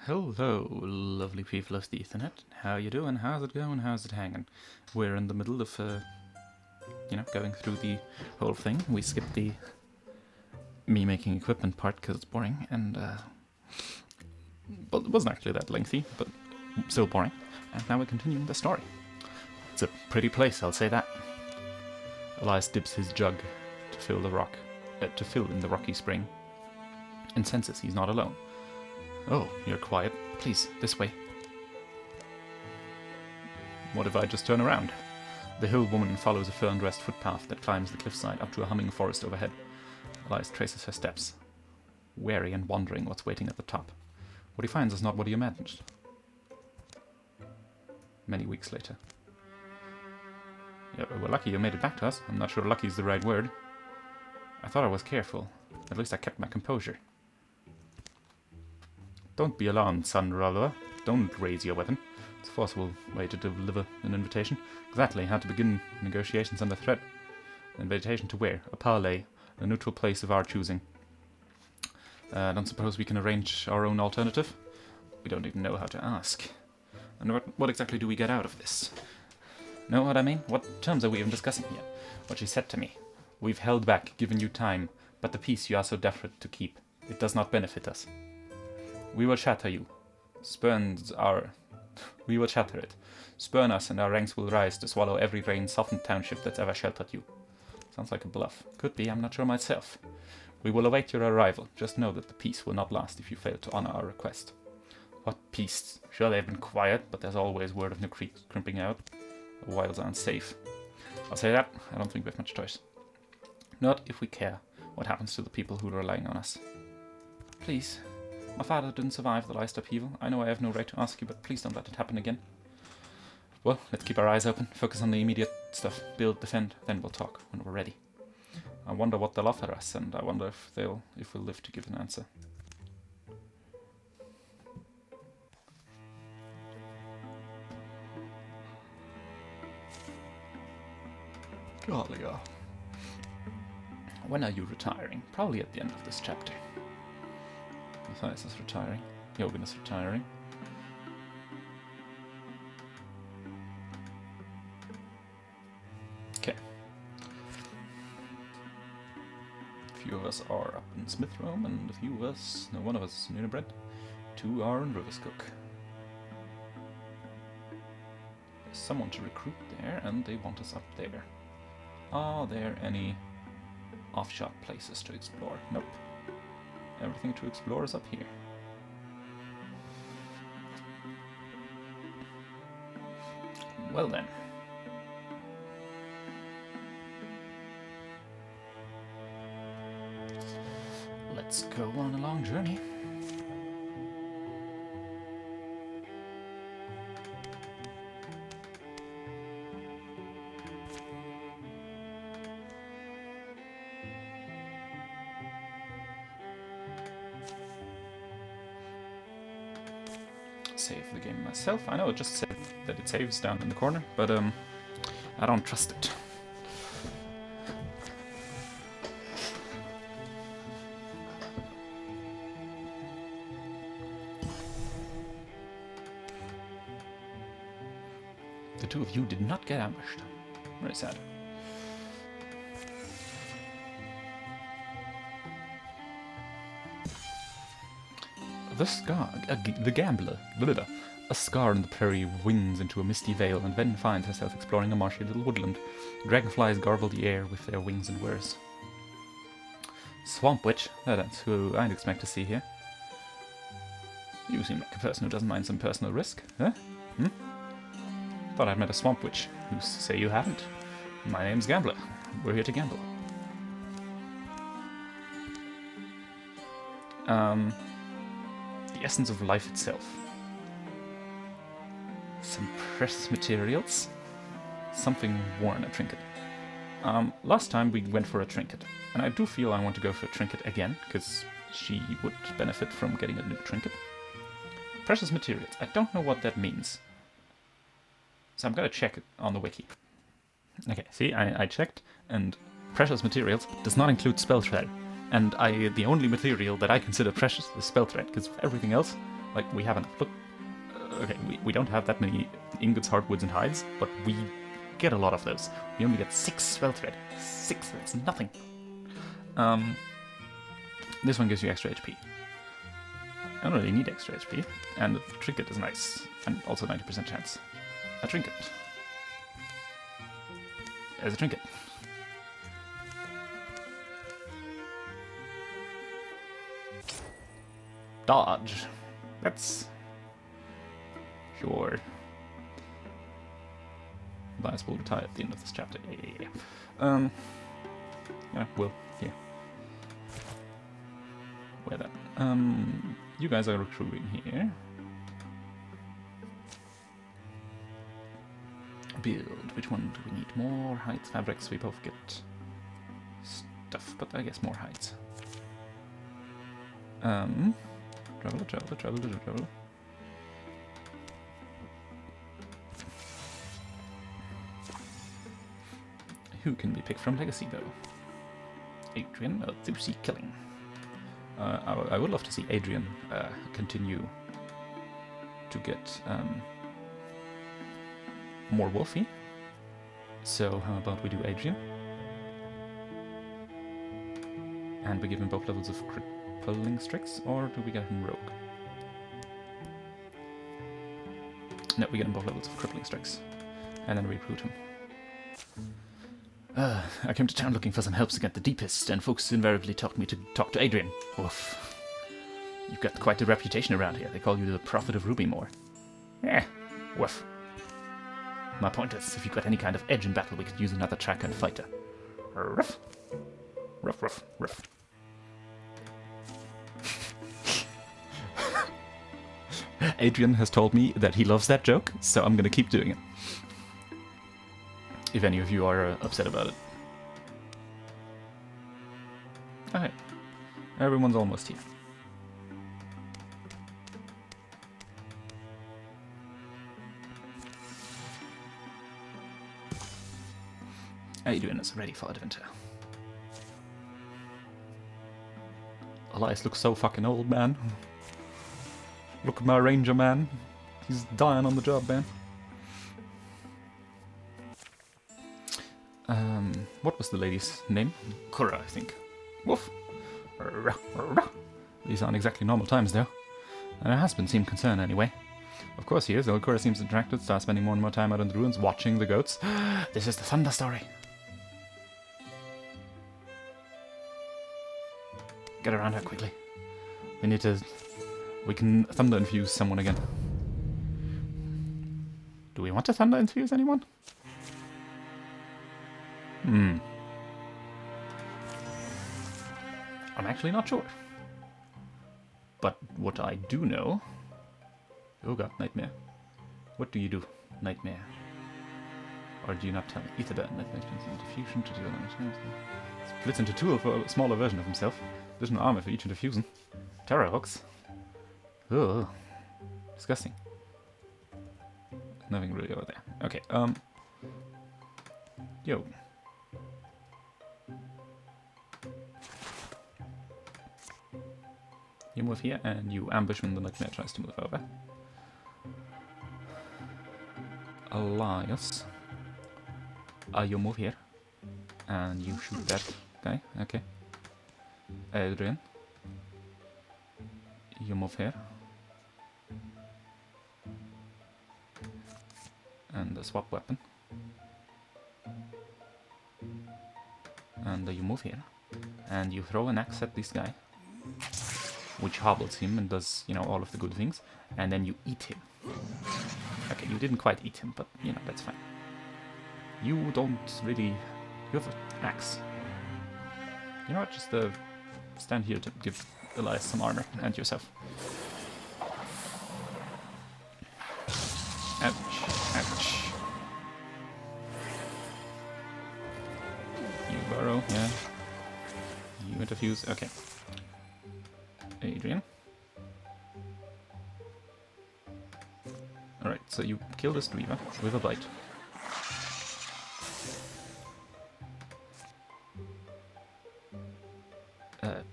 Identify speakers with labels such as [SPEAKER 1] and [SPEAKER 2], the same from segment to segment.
[SPEAKER 1] Hello, lovely people of the Ethernet. How you doing? How's it going? How's it hanging? We're in the middle of, going through the whole thing. We skipped the me making equipment part because it's boring, and well, it wasn't actually that lengthy, but still boring. And now we're continuing the story. It's a pretty place, I'll say that. Elias dips his jug to fill in the rocky spring, and senses he's not alone. Oh, you're quiet. Please, this way. What if I just turn around? The hill woman follows a fern-dressed footpath that climbs the cliffside up to a humming forest overhead. Elias traces her steps, wary and wondering what's waiting at the top. What he finds is not what he imagined. Many weeks later. Yeah, we're lucky you made it back to us. I'm not sure lucky is the right word. I thought I was careful. At least I kept my composure. Don't be alarmed, son Rollo. Don't raise your weapon. It's a forcible way to deliver an invitation. Exactly how to begin negotiations under threat. An invitation to where? A parley. A neutral place of our choosing. Don't suppose we can arrange our own alternative? We don't even know how to ask. And what exactly do we get out of this? Know what I mean? What terms are we even discussing here? What she said to me. We've held back, given you time, but the peace you are so desperate to keep, it does not benefit us. We will shatter you. We will shatter it. Spurn us and our ranks will rise to swallow every rain-softened township that's ever sheltered you. Sounds like a bluff. Could be, I'm not sure myself. We will await your arrival. Just know that the peace will not last if you fail to honor our request. What peace? Sure, they've been quiet, but there's always word of new creeks crimping out. The wilds aren't safe. I'll say that. I don't think we have much choice. Not if we care what happens to the people who are relying on us. Please. My father didn't survive the last upheaval. I know I have no right to ask you, but please don't let it happen again. Well, let's keep our eyes open, focus on the immediate stuff, build, defend, then we'll talk when we're ready. I wonder what they'll offer us, and I wonder if we'll live to give an answer. Golly, when are you retiring? Probably at the end of this chapter. Elias is retiring. Yogan is retiring. Okay. A few of us are up in Smithroam, and one of us is in Unibred. 2 are in Riverskook. There's someone to recruit there, and they want us up there. Are there any offshot places to explore? Nope. Everything to explore is up here. Well then. Let's go on a long journey. Save the game myself. I know it just said that it saves down in the corner, but I don't trust it. The two of you did not get ambushed. Very sad. The gambler. A scar in the prairie wings into a misty veil and then finds herself exploring a marshy little woodland. Dragonflies garble the air with their wings and whirs. Swamp Witch. That's who I'd expect to see here. You seem like a person who doesn't mind some personal risk, huh? Thought I'd met a Swamp Witch. Who's to say you haven't? My name's Gambler. We're here to gamble. The essence of life itself. Some precious materials. Something worn, a trinket. Last time we went for a trinket, and I do feel I want to go for a trinket again, because she would benefit from getting a new trinket. Precious materials. I don't know what that means. So I'm gonna check it on the wiki. Okay, see, I checked, and precious materials does not include spell thread. And the only material that I consider precious is spell thread, because everything else, Like, we haven't... Look, okay, we don't have that many ingots, hardwoods, and hides, but we get a lot of those. We only get 6 spell thread. 6, that's nothing. This one gives you extra HP. I don't really need extra HP, and the trinket is nice, and also 90% chance. A trinket. There's a trinket. Dodge. That's... Sure. Elias will retire at the end of this chapter. Yeah. Yeah, well, here. Where that? You guys are recruiting here. Build. Which one do we need? More hides, fabrics. We both get stuff, but I guess more hides. Traveler. Who can be picked from Legacy, though? Adrian, Thusi killing. I would love to see Adrian continue to get more wolfy. So how about we do Adrian? And we give him both levels of crippling strix, or do we get him rogue? No, we get him both levels of crippling strix. And then recruit him. I came to town looking for some help to get the deepest, and folks invariably told me to talk to Adrian. Woof. You've got quite a reputation around here. They call you the Prophet of Rubymoor. Woof. My point is, if you've got any kind of edge in battle, we could use another tracker and fighter. Ruff. Ruff. Adrian has told me that he loves that joke, so I'm gonna keep doing it. If any of you are upset about it. Okay. Everyone's almost here. Adrian is ready for adventure. Elias looks so fucking old, man. Look at my ranger, man. He's dying on the job, man. What was the lady's name? Kura, I think. Woof. These aren't exactly normal times, though. And her husband seemed concerned anyway. Of course he is. Old Kura seems distracted, starts spending more and more time out in the ruins watching the goats. This is the thunder story. Get around her quickly. We can thunder infuse someone again. Do we want to thunder infuse anyone? I'm actually not sure. But what I do know... Oh god, Nightmare. What do you do, Nightmare? Or do you not tell me? Etherburn, Nightmare diffusion to deal damage. Splits into two for a smaller version of himself. Additional armor for each infusion. Terror hooks. Oh, disgusting. Nothing really over there. Okay, yo. You move here, and you ambush when the Nightmare tries to move over. Elias. You move here. And you shoot that guy. Okay. Adrian. You move here. And swap weapon. And you move here. And you throw an axe at this guy. Which hobbles him and does, you know, all of the good things. And then you eat him. Okay, you didn't quite eat him, but, you know, that's fine. You don't really... You have an axe. You know what, just stand here to give Elias some armor, and yourself. Ouch. You burrow, yeah. You interfuse, okay. Adrian. Alright, so you kill this Dreamer with a bite.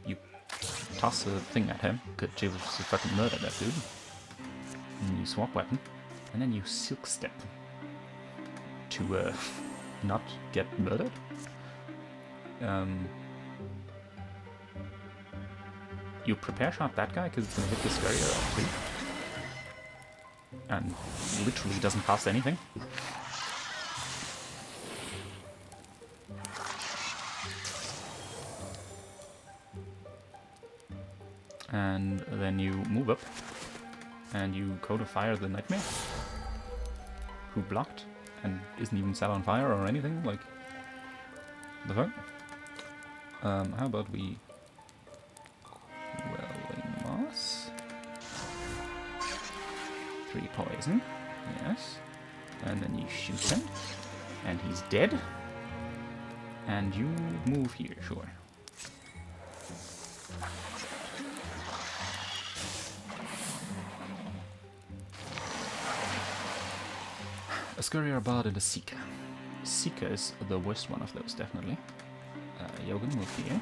[SPEAKER 1] You toss a thing at him. Good, Jesus, you fucking murder that dude. And you swap weapon. And then you silk step. To not get murdered. You prepare shot that guy because it's going to hit this barrier up too. And literally doesn't cost anything. And then you move up. And you codify the nightmare. Who blocked and isn't even set on fire or anything. Like, the fuck? How about we... Quelling Moss. 3 poison. Yes. And then you shoot him. And he's dead. And you move here, sure. A Scurrier Bard and a Seeker. Seeker is the worst one of those, definitely. Yogan, move here.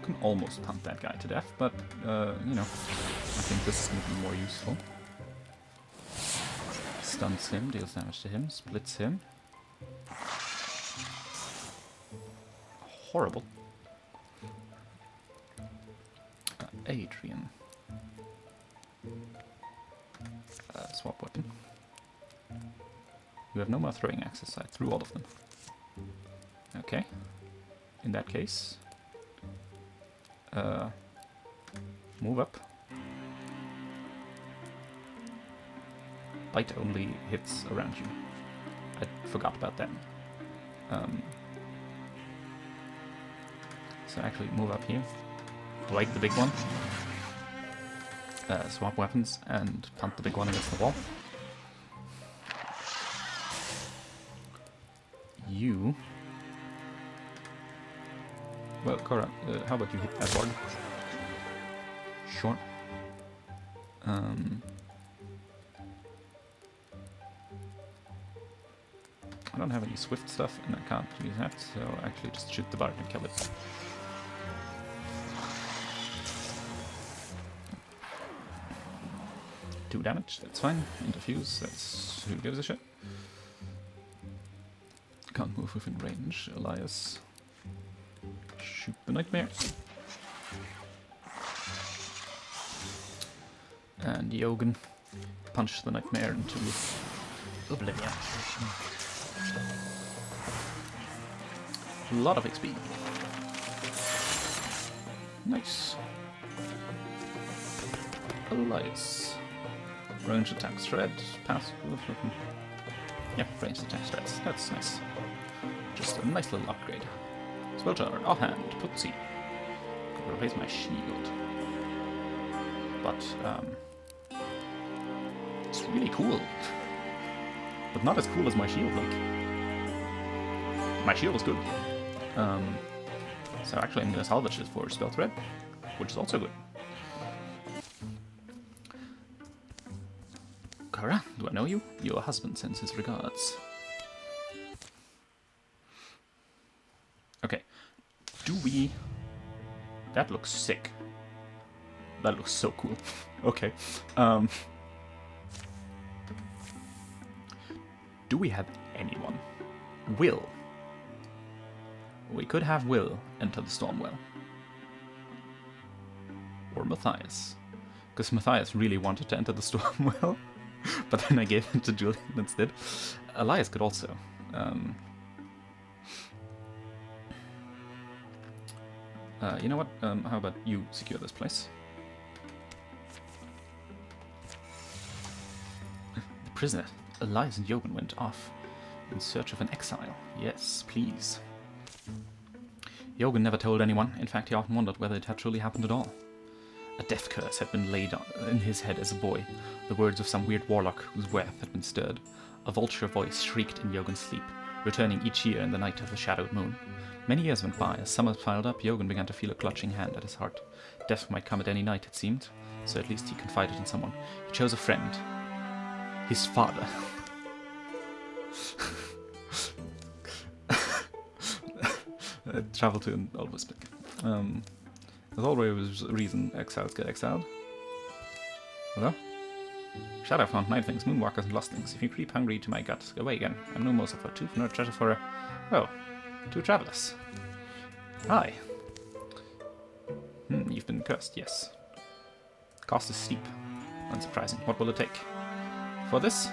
[SPEAKER 1] Can almost punt that guy to death, but, you know, I think this is going to be more useful. Stuns him, deals damage to him, splits him. Horrible. Adrian. Swap weapon. You have no more throwing axes, I threw all of them. Okay. In that case, move up. Bite only hits around you. I forgot about that. So actually move up here. Bite the big one. Swap weapons and punt the big one against the wall. You... Well, Cora, how about you hit that board? Sure. I don't have any swift stuff and I can't use that, so actually just shoot the bard and kill it. 2 damage, that's fine. Interfuse, that's... who gives a shit? Can't move within range. Elias. Shoot the nightmare. And Yogan. Punch the nightmare into oblivion. A lot of XP. Nice. Elias. Range attack shred, pass. Yep, range attack shreds. That's nice. Just a nice little upgrade. Spelljar, offhand, put C. Could replace my shield. But, it's really cool. But not as cool as my shield, like. My shield is good. So actually I'm gonna salvage it for spell thread, which is also good. Kara, do I know you? Your husband sends his regards. Okay. Do we... That looks sick. That looks so cool. Okay. Do we have anyone? Will. We could have Will enter the Stormwell. Or Matthias. Because Matthias really wanted to enter the Stormwell. But then I gave it to Julian instead. Elias could also. You know what? How about you secure this place? The prisoner, Elias and Yogan went off in search of an exile. Yes, please. Yogan never told anyone. In fact, he often wondered whether it had truly happened at all. A death curse had been laid in his head as a boy, the words of some weird warlock whose wrath had been stirred. A vulture voice shrieked in Yogan's sleep, returning each year in the night of the shadowed moon. Many years went by. As summer piled up, Yogan began to feel a clutching hand at his heart. Death might come at any night, it seemed, so at least he confided in someone. He chose a friend. His father. Travel to an Ulvesbeck. There's always a reason exiles get exiled. Hello? Shadow found nightwings, moonwalkers, and lostlings. If you creep hungry to my gut, go away again. I'm no morsel for tooth, nor treasure for two travelers. Hi. You've been cursed, yes. Cost is steep. Unsurprising. What will it take? For this,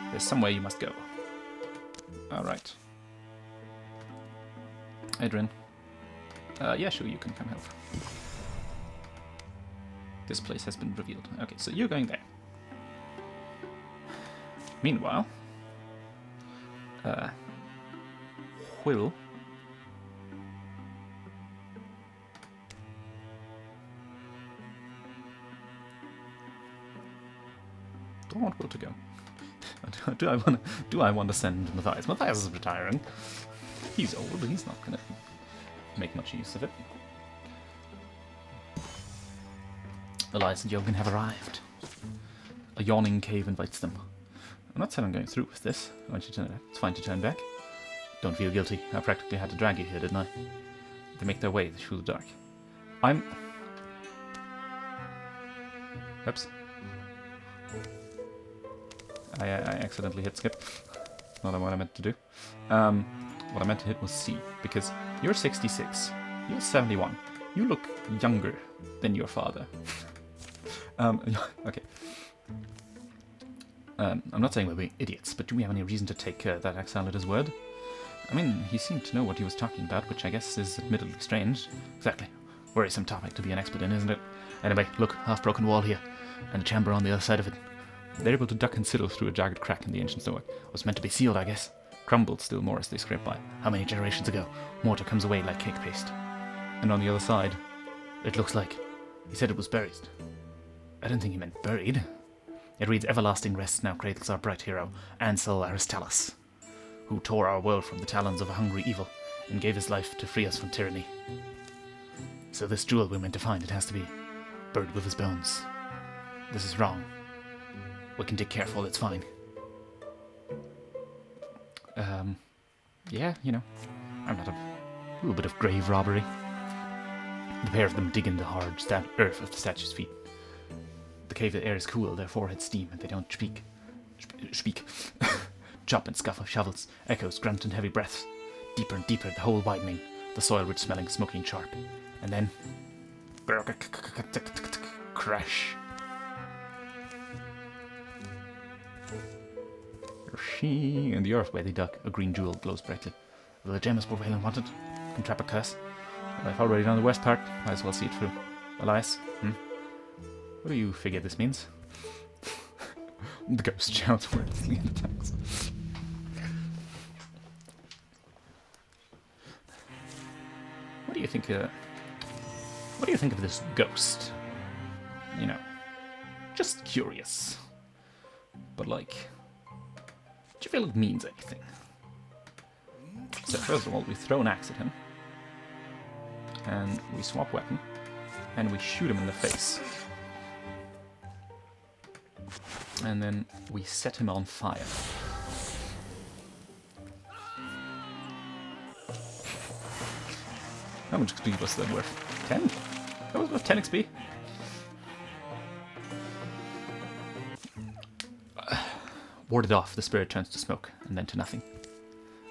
[SPEAKER 1] there's somewhere you must go. Alright. Adrian. Yeah, sure, you can come help. This place has been revealed. Okay, so you're going there. Meanwhile, Will don't want Will to go. Do I want to send Matthias? Matthias is retiring. He's old, but he's not gonna make much use of it. Elias and Jogan have arrived. A yawning cave invites them. I'm not saying I'm going through with this. I want you to know that. It's fine to turn back. Don't feel guilty. I practically had to drag you here, didn't I? They make their way through the dark. Oops. I accidentally hit skip. Not what I meant to do. What I meant to hit was C, because you're 66. You're 71. You look younger than your father. Okay. I'm not saying we're being idiots, but do we have any reason to take that exile at his word? I mean, he seemed to know what he was talking about, which I guess is admittedly strange. Exactly. Worrisome topic to be an expert in, isn't it? Anyway, look, half-broken wall here, and a chamber on the other side of it. They're able to duck and sidle through a jagged crack in the ancient stonework. Was meant to be sealed, I guess. Crumbled still more as they scrape by. How many generations ago? Mortar comes away like cake paste. And on the other side, it looks like... He said it was buried. I don't think he meant buried. It reads, Everlasting rest now cradles our bright hero, Ansel Aristalis, who tore our world from the talons of a hungry evil and gave his life to free us from tyranny. So this jewel we're meant to find, it has to be buried with his bones. This is wrong. We can dig careful, it's fine. Yeah, you know, I'm not a little bit of grave robbery. The pair of them dig in the hard earth of the statue's feet. The cave air is cool, their foreheads steam, and they don't speak. Chop and scuff of shovels, echoes, grunt and heavy breaths. Deeper and deeper, the hole widening, the soil rich smelling, smoking sharp. And then... crash. In the earth where they dug, a green jewel glows brightly. Will the gem is what Wayland wanted? Can trap a curse? Well, I've already done the worst part, might as well see it through. Elias, what do you figure this means? The ghost shouts wordlessly in the text. What do you think of this ghost? You know, just curious. But like, do you feel it means anything? So first of all, we throw an axe at him. And we swap weapon. And we shoot him in the face. And then we set him on fire. How much XP was that worth? 10? That was worth 10 XP. Warded off, the spirit turns to smoke, and then to nothing.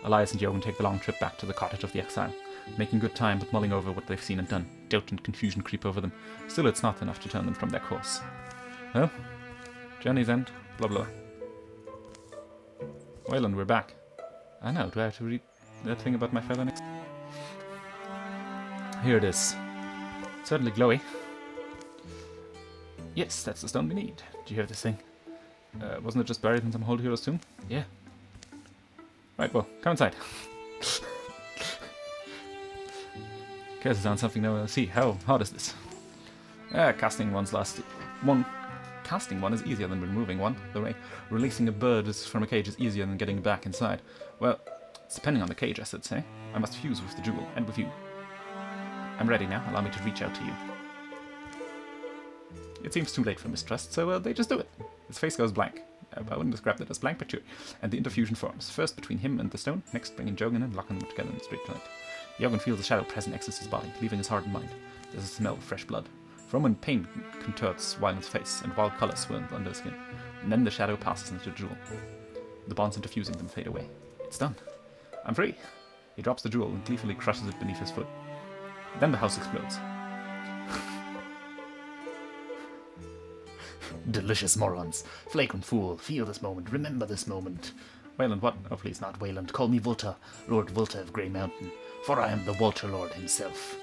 [SPEAKER 1] Elias and Jogan take the long trip back to the cottage of the exile, making good time but mulling over what they've seen and done. Doubt and confusion creep over them. Still, it's not enough to turn them from their course. Well, journey's end, blah blah. Wayland, we're back. I know, do I have to read that thing about my feather next? Here it is. Certainly glowy. Yes, that's the stone we need. Do you have this thing? Wasn't it just buried in some old hero's tomb? Yeah. Right, well, come inside. Curses on something no see. How hard is this? Casting one is easier than removing one. The way releasing a bird from a cage is easier than getting it back inside. Well, it's depending on the cage, I should say. I must fuse with the jewel, and with you. I'm ready now. Allow me to reach out to you. It seems too late for mistrust, so they just do it. His face goes blank. I wouldn't describe that as blank, but sure. And the interfusion forms. First between him and the stone, next bringing Jogan and locking them together in straight light. Jogan feels a shadow press next to his body, leaving his heart and mind. There's a smell of fresh blood. For a moment, pain contorts Wyland's face, and wild colors swirl under his skin. And then the shadow passes into the jewel. The bonds interfusing them fade away. It's done. I'm free. He drops the jewel and gleefully crushes it beneath his foot. Then the house explodes.
[SPEAKER 2] Delicious morons. Flagrant fool. Feel this moment. Remember this moment.
[SPEAKER 1] Wyland, what?
[SPEAKER 2] Oh, please, not Wayland. Call me Volta, Lord Volta of Grey Mountain, for I am the Walter Lord himself.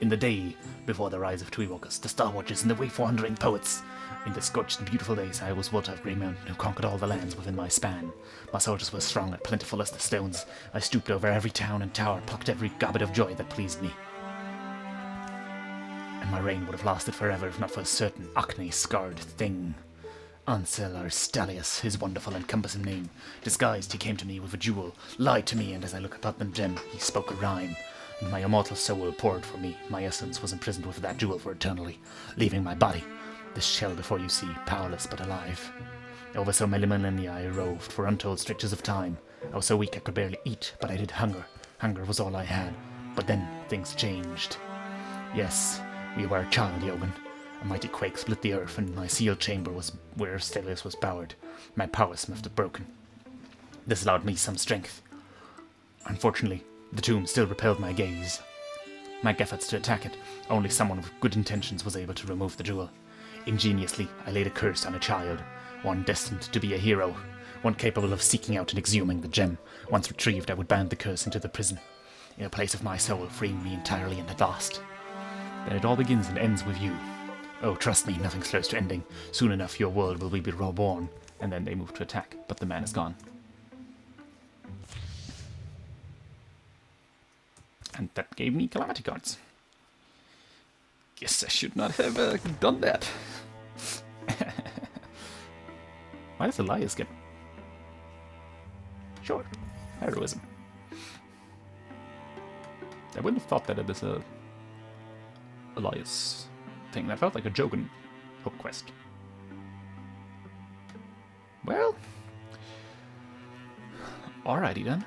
[SPEAKER 2] In the day before the rise of Tweewalkers, the Star Watchers, and the way-wandering poets, in the scorched and beautiful days, I was Volta of Grey Mountain, who conquered all the lands within my span. My soldiers were strong and plentiful as the stones. I stooped over every town and tower, plucked every gobbet of joy that pleased me. And my reign would have lasted forever if not for a certain acne-scarred thing. Ansel Arstalius, his wonderful and cumbersome name. Disguised, he came to me with a jewel, lied to me, and as I look upon the gem, he spoke a rhyme. And my immortal soul poured for me. My essence was imprisoned with that jewel for eternally, leaving my body, this shell before you see, powerless but alive. Over so many millennia I roved for untold stretches of time. I was so weak I could barely eat, but I did hunger. Hunger was all I had. But then things changed. Yes, we were a child, Jogan. A mighty quake split the earth, and my sealed chamber was where Stelios was powered. My powers must have broken. This allowed me some strength. Unfortunately, the tomb still repelled my gaze. My efforts to attack it, only someone with good intentions was able to remove the jewel. Ingeniously, I laid a curse on a child, one destined to be a hero, one capable of seeking out and exhuming the gem. Once retrieved, I would bind the curse into the prison, in a place of my soul, freeing me entirely and at last. Then it all begins and ends with you. Oh, trust me, nothing's close to ending. Soon enough, your world will be reborn.
[SPEAKER 1] And then they move to attack, but the man is gone. And that gave me calamity cards. Guess I should not have done that. Why does Elias get... Sure, heroism. I wouldn't have thought that it is a Elias thing. That felt like a Jogan hook quest. Well, alrighty then.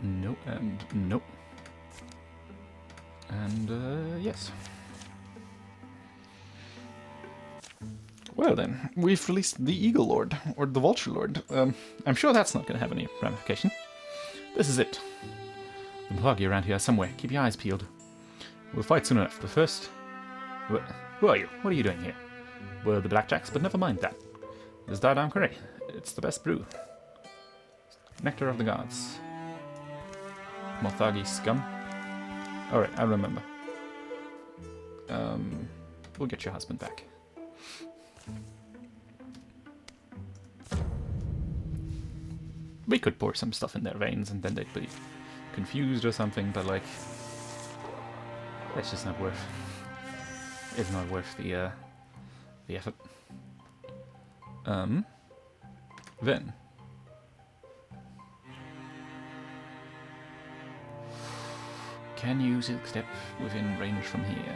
[SPEAKER 1] No, and no. And, yes. Well then, we've released the Eagle Lord, or the Vulture Lord. I'm sure that's not going to have any ramification. This is it. The Mahagi around here somewhere. Keep your eyes peeled. We'll fight soon enough, but first... Who are you? What are you doing here? We're the Blackjacks, but never mind that. This Dardam Curry. It's the best brew. Nectar of the Gods. Mothagi scum. Alright, I remember. We'll get your husband back. We could pour some stuff in their veins and then they'd be confused or something, but like... That's just not worth... It's not worth the effort. Then... Can you step within range from here?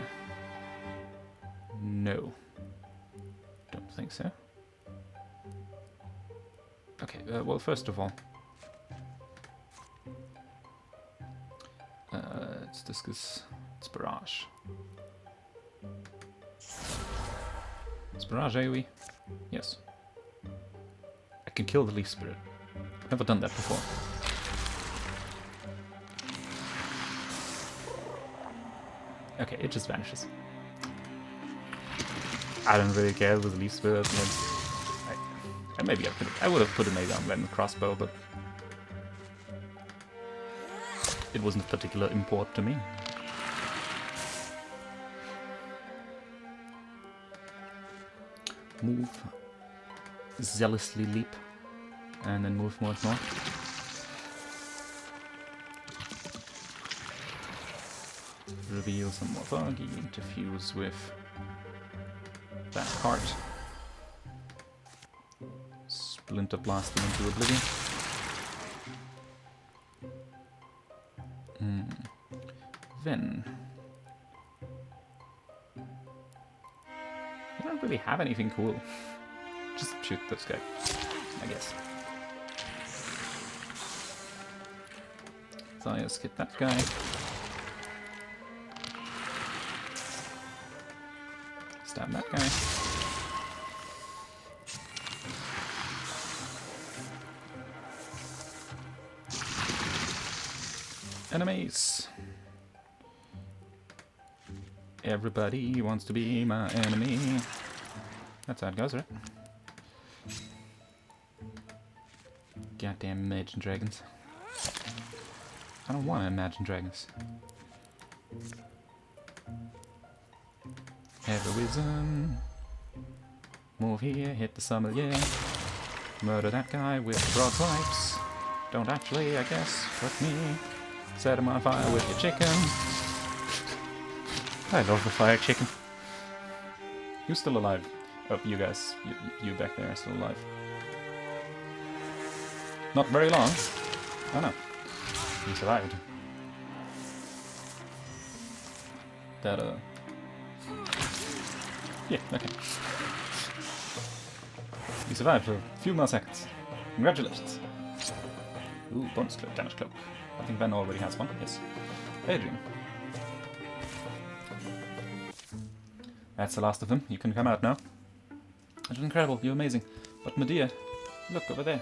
[SPEAKER 1] No. Don't think so. Okay, well, first of all... let's discuss... It's Barrage. Is Barrage AoE? Yes. I can kill the Leaf Spirit. I've never done that before. Okay, it just vanishes. I don't really care with the Leaf Spirit. Maybe I would have put an 8 on then the crossbow, but it wasn't of particular import to me. Move, zealously leap, and then move more north. Reveal some more Vargi, interfuse with that cart. Splinter blast them into oblivion. Then... I don't really have anything cool. Just shoot this guy, I guess. Elias, hit that guy. Stab that guy. Enemies! Everybody wants to be my enemy. That's how it goes, right? Goddamn Imagine Dragons. I don't want to imagine dragons. Heroism. Move here, hit the sommelier. Murder that guy with broadswipes. Don't actually, I guess, hurt me. Set him on fire with your chicken. I love the fire chicken. Who's still alive? Oh, you guys. You back there are still alive. Not very long. Oh no. You survived. That, yeah, okay. You survived for a few more seconds. Congratulations. Ooh, bonus cloak, damage cloak. I think Ben already has one, yes. Adrian. That's the last of them. You can come out now. That's incredible, you're amazing. But Medea, look over there.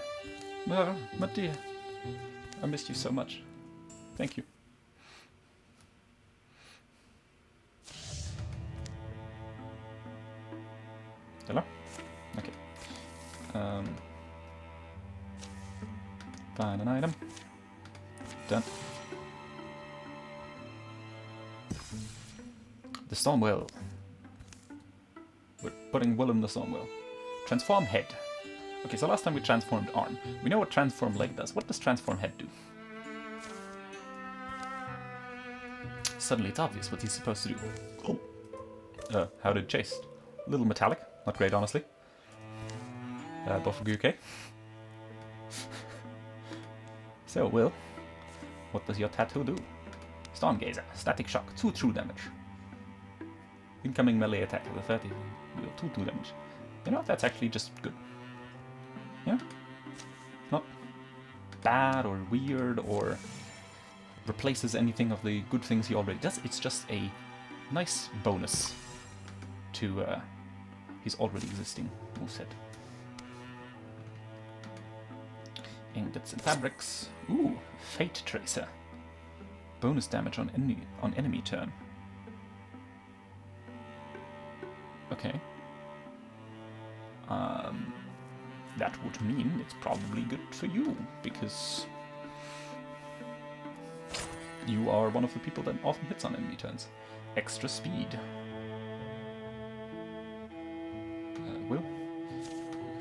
[SPEAKER 1] Medea. I missed you so much. Thank you. Hello? Okay. Find an item. Done. The Stormwell. We're putting Will in the Stormwell. Transform head. Okay, so last time we transformed arm. We know what transform leg does. What does transform head do? Suddenly it's obvious what he's supposed to do. Oh. How did chase? A little metallic. Not great, honestly. Both of you okay? So, Will, what does your tattoo do? Storm Gazer. Static shock. 2 true damage. Incoming melee attack with a 30. 2 damage. You know, that's actually just good. Yeah? Not bad or weird or replaces anything of the good things he already does. It's just a nice bonus to his already existing moveset. Ingots and fabrics. Ooh, Fate Tracer. Bonus damage on enemy turn. Okay. That would mean it's probably good for you, because you are one of the people that often hits on enemy turns. Extra speed. Will?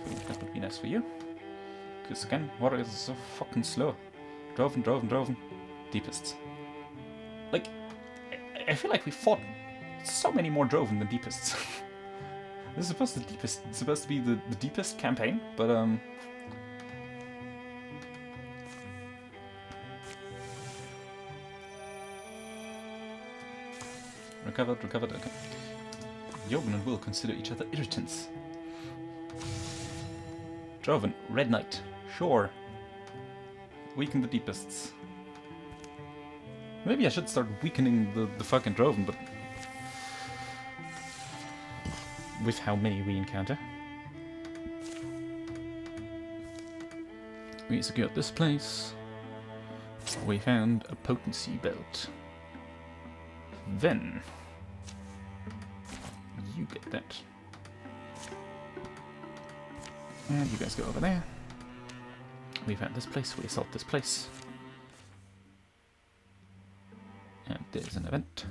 [SPEAKER 1] I think that would be nice for you. Because again, warriors are so fucking slow. Droven. Deepists. Like, I feel like we fought so many more Droven than Deepists. This is supposed to be the deepest campaign, but recovered, okay. Jorgen and Will consider each other irritants. Droven, Red Knight, sure. Weaken the Deepists. Maybe I should start weakening the fucking Droven, but with how many we encounter. We secured this place. We found a potency belt. Then you get that. And you guys go over there. We found this place, we assault this place. And there's an event.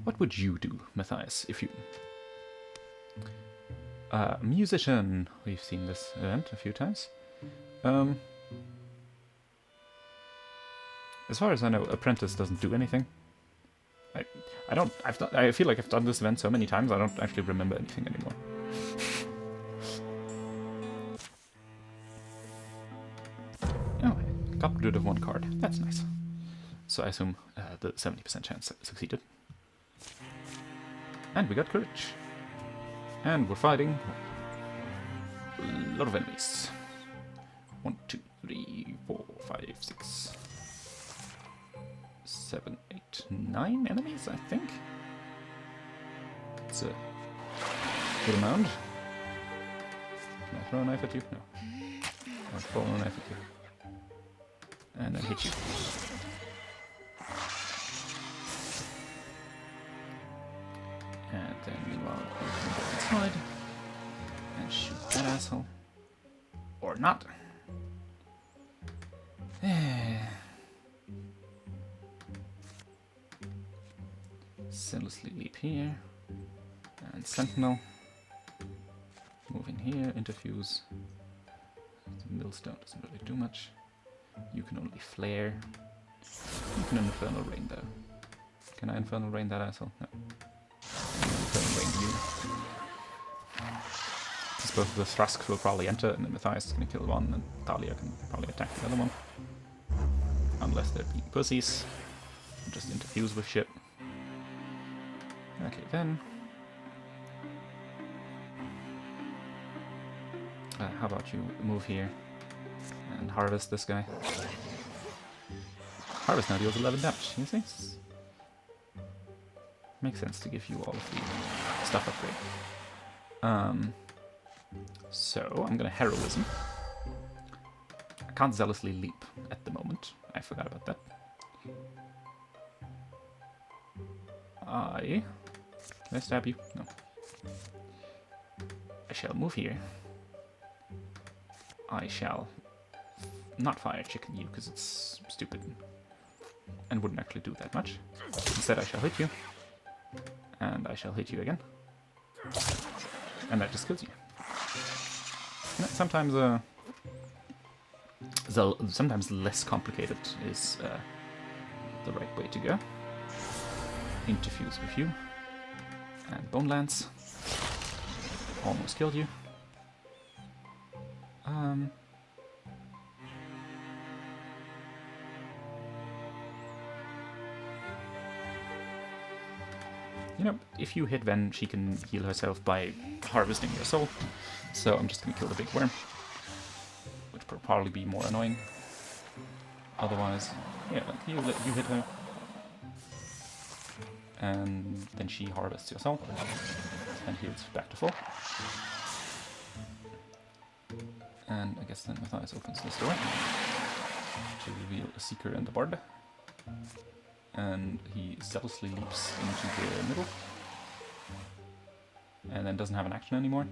[SPEAKER 1] What would you do, Matthias, if you... musician. We've seen this event a few times. As far as I know, apprentice doesn't do anything. I feel like I've done this event so many times, I don't actually remember anything anymore. Oh, got rid of one card. That's nice. so I assume the 70% chance succeeded. And we got courage. And we're fighting a lot of enemies. 1, 2, 3, 4, 5, 6, 7, 8, 9 enemies, I think. It's a good amount. Can I throw a knife at you? No. I'll throw a knife at you. And then hit you. And then meanwhile, we can go inside and shoot that asshole. Or not. Sinlessly leap here. And sentinel. Move in here, interfuse. The millstone doesn't really do much. You can only flare. You can infernal rain though. Can I infernal rain that asshole? No. Infernal rain you. Because both of the Thrusk will probably enter, and then Matthias is going to kill one, and Thalia can probably attack the other one. Unless they're being pussies. And just interfuse with shit. Okay, then. How about you move here and harvest this guy? Harvest now deals 11 damage, you see? Makes sense to give you all of the stuff upgrade. So, I'm gonna Heroism. I can't zealously leap at the moment. I forgot about that. Can I stab you? No. I shall move here. I shall not fire chicken you, because it's stupid and wouldn't actually do that much. Instead I shall hit you, and I shall hit you again, and that just kills you. Sometimes sometimes less complicated is the right way to go. Interfuse with you, and Bone Lance. Almost killed you. You know, if you hit Ven, she can heal herself by harvesting your soul. So I'm just gonna kill the big worm, which will probably be more annoying. Otherwise, yeah, you hit her, and then she harvests your soul and heals back to full. And I guess then Matthias opens this door to reveal a Seeker and a Bard. And he zealously leaps into the middle. And then doesn't have an action anymore.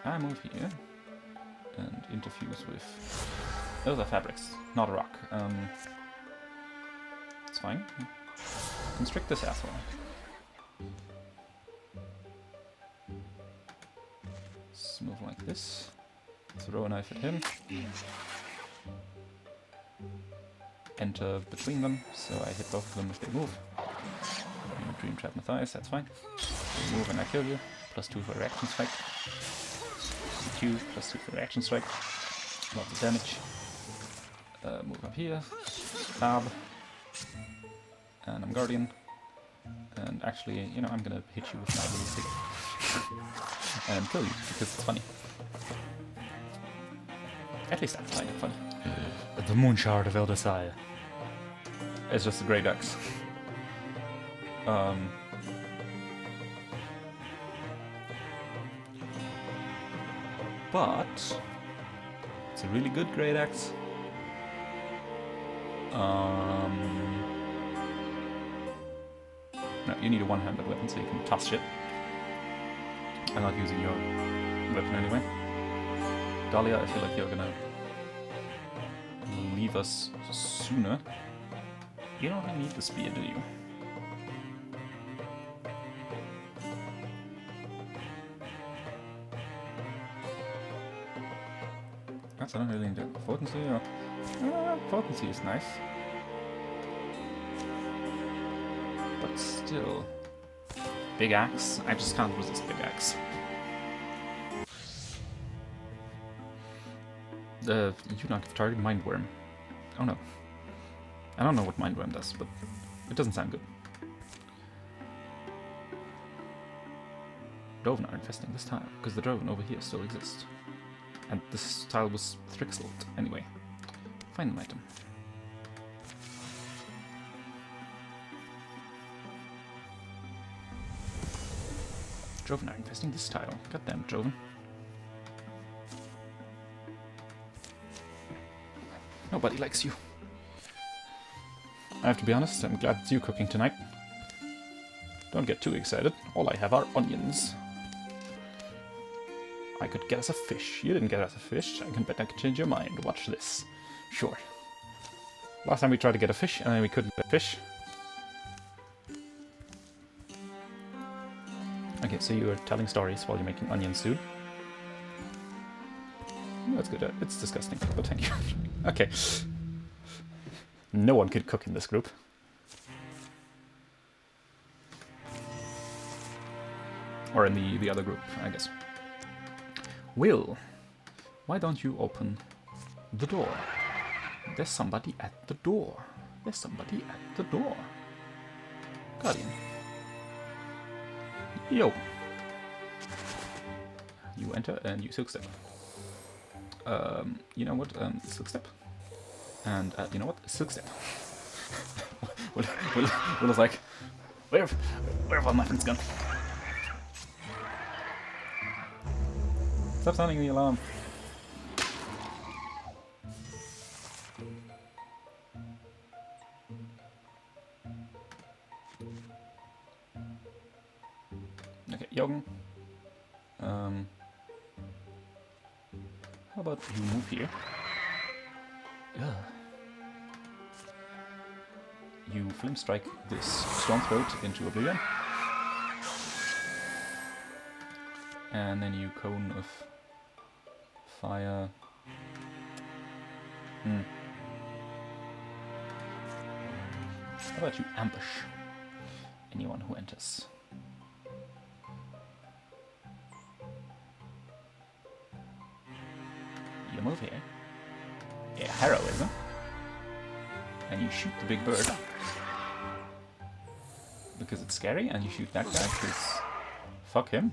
[SPEAKER 1] I move here and interfuse with... Those are fabrics, not a rock. It's fine. Constrict this asshole. Move like this. Throw a knife at him. Enter between them, so I hit both of them if they move. You Dream Trap Matthias, that's fine. You move and I kill you. +2 for reaction strike. Q, +2 for reaction strike. Lots of damage. Move up here. Stab. And I'm Guardian. And actually, you know, I'm gonna hit you with my little stick. And kill you, because it's funny. At least I find it funny.
[SPEAKER 2] The Moonshard of Eldasai.
[SPEAKER 1] It's just a grey ducks. But it's a really good great axe. No, you need a one-handed weapon so you can toss shit. I'm not using your weapon anyway. Dahlia, I feel like you're gonna leave us sooner. You don't really need the spear, do you? That's not really into potency, or... potency is nice. But still... Big axe? I just can't resist big axe. You knock the target mindworm. Oh no. I don't know what mindworm does, but it doesn't sound good. Droven are infesting this tile, because the Droven over here still exist. And this tile was thrixled anyway. Find an item. Droven are infesting this tile. Goddamn Droven. Nobody likes you. I have to be honest, I'm glad it's you cooking tonight. Don't get too excited. All I have are onions. I could get us a fish. You didn't get us a fish. I can bet I can change your mind. Watch this. Sure. Last time we tried to get a fish, and then we couldn't get a fish. Okay, so you were telling stories while you're making onion soup. That's good. It's disgusting, but thank you. Okay. No one could cook in this group. Or in the other group, I guess. Will, why don't you open the door? There's somebody at the door. There's somebody at the door. Guardian. Yo. You enter and you silk step. You know what? Silk step. And you know what? Silk step. Will was like, where have all my friends gone? Stop sounding the alarm. Okay, Joggen. How about you move here? Ugh. You flame strike this Storm Throat into oblivion. And then you Cone of Fire. How about you ambush anyone who enters? You move here. Yeah, heroism. And you shoot the big bird. Because it's scary, and you shoot that guy because fuck him.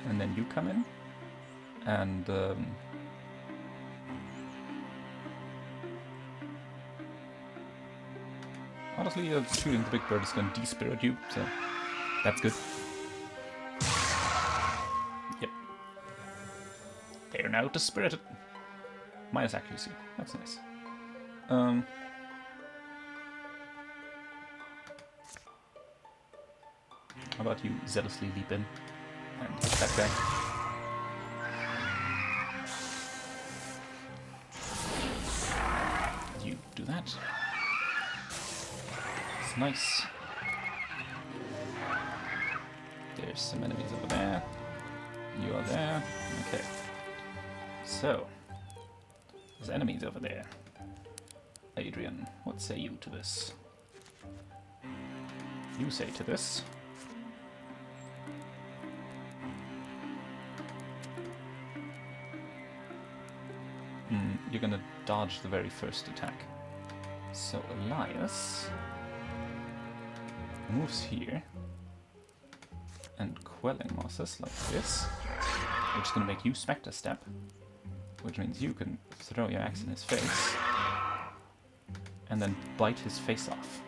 [SPEAKER 1] And then you come in, and honestly, shooting the big bird is going to de-spirit you, so that's good. Yep. They're now dispirited. Minus accuracy. That's nice. How about you zealously leap in and hit that guy? You do that. It's nice. There's some enemies over there. You are there. Okay. So, there's enemies over there. Adrian, what say you to this? You say to this. You're gonna dodge the very first attack. So Elias moves here and quelling mosses like this, which is gonna make you Spectre Step, which means you can throw your axe in his face and then bite his face off.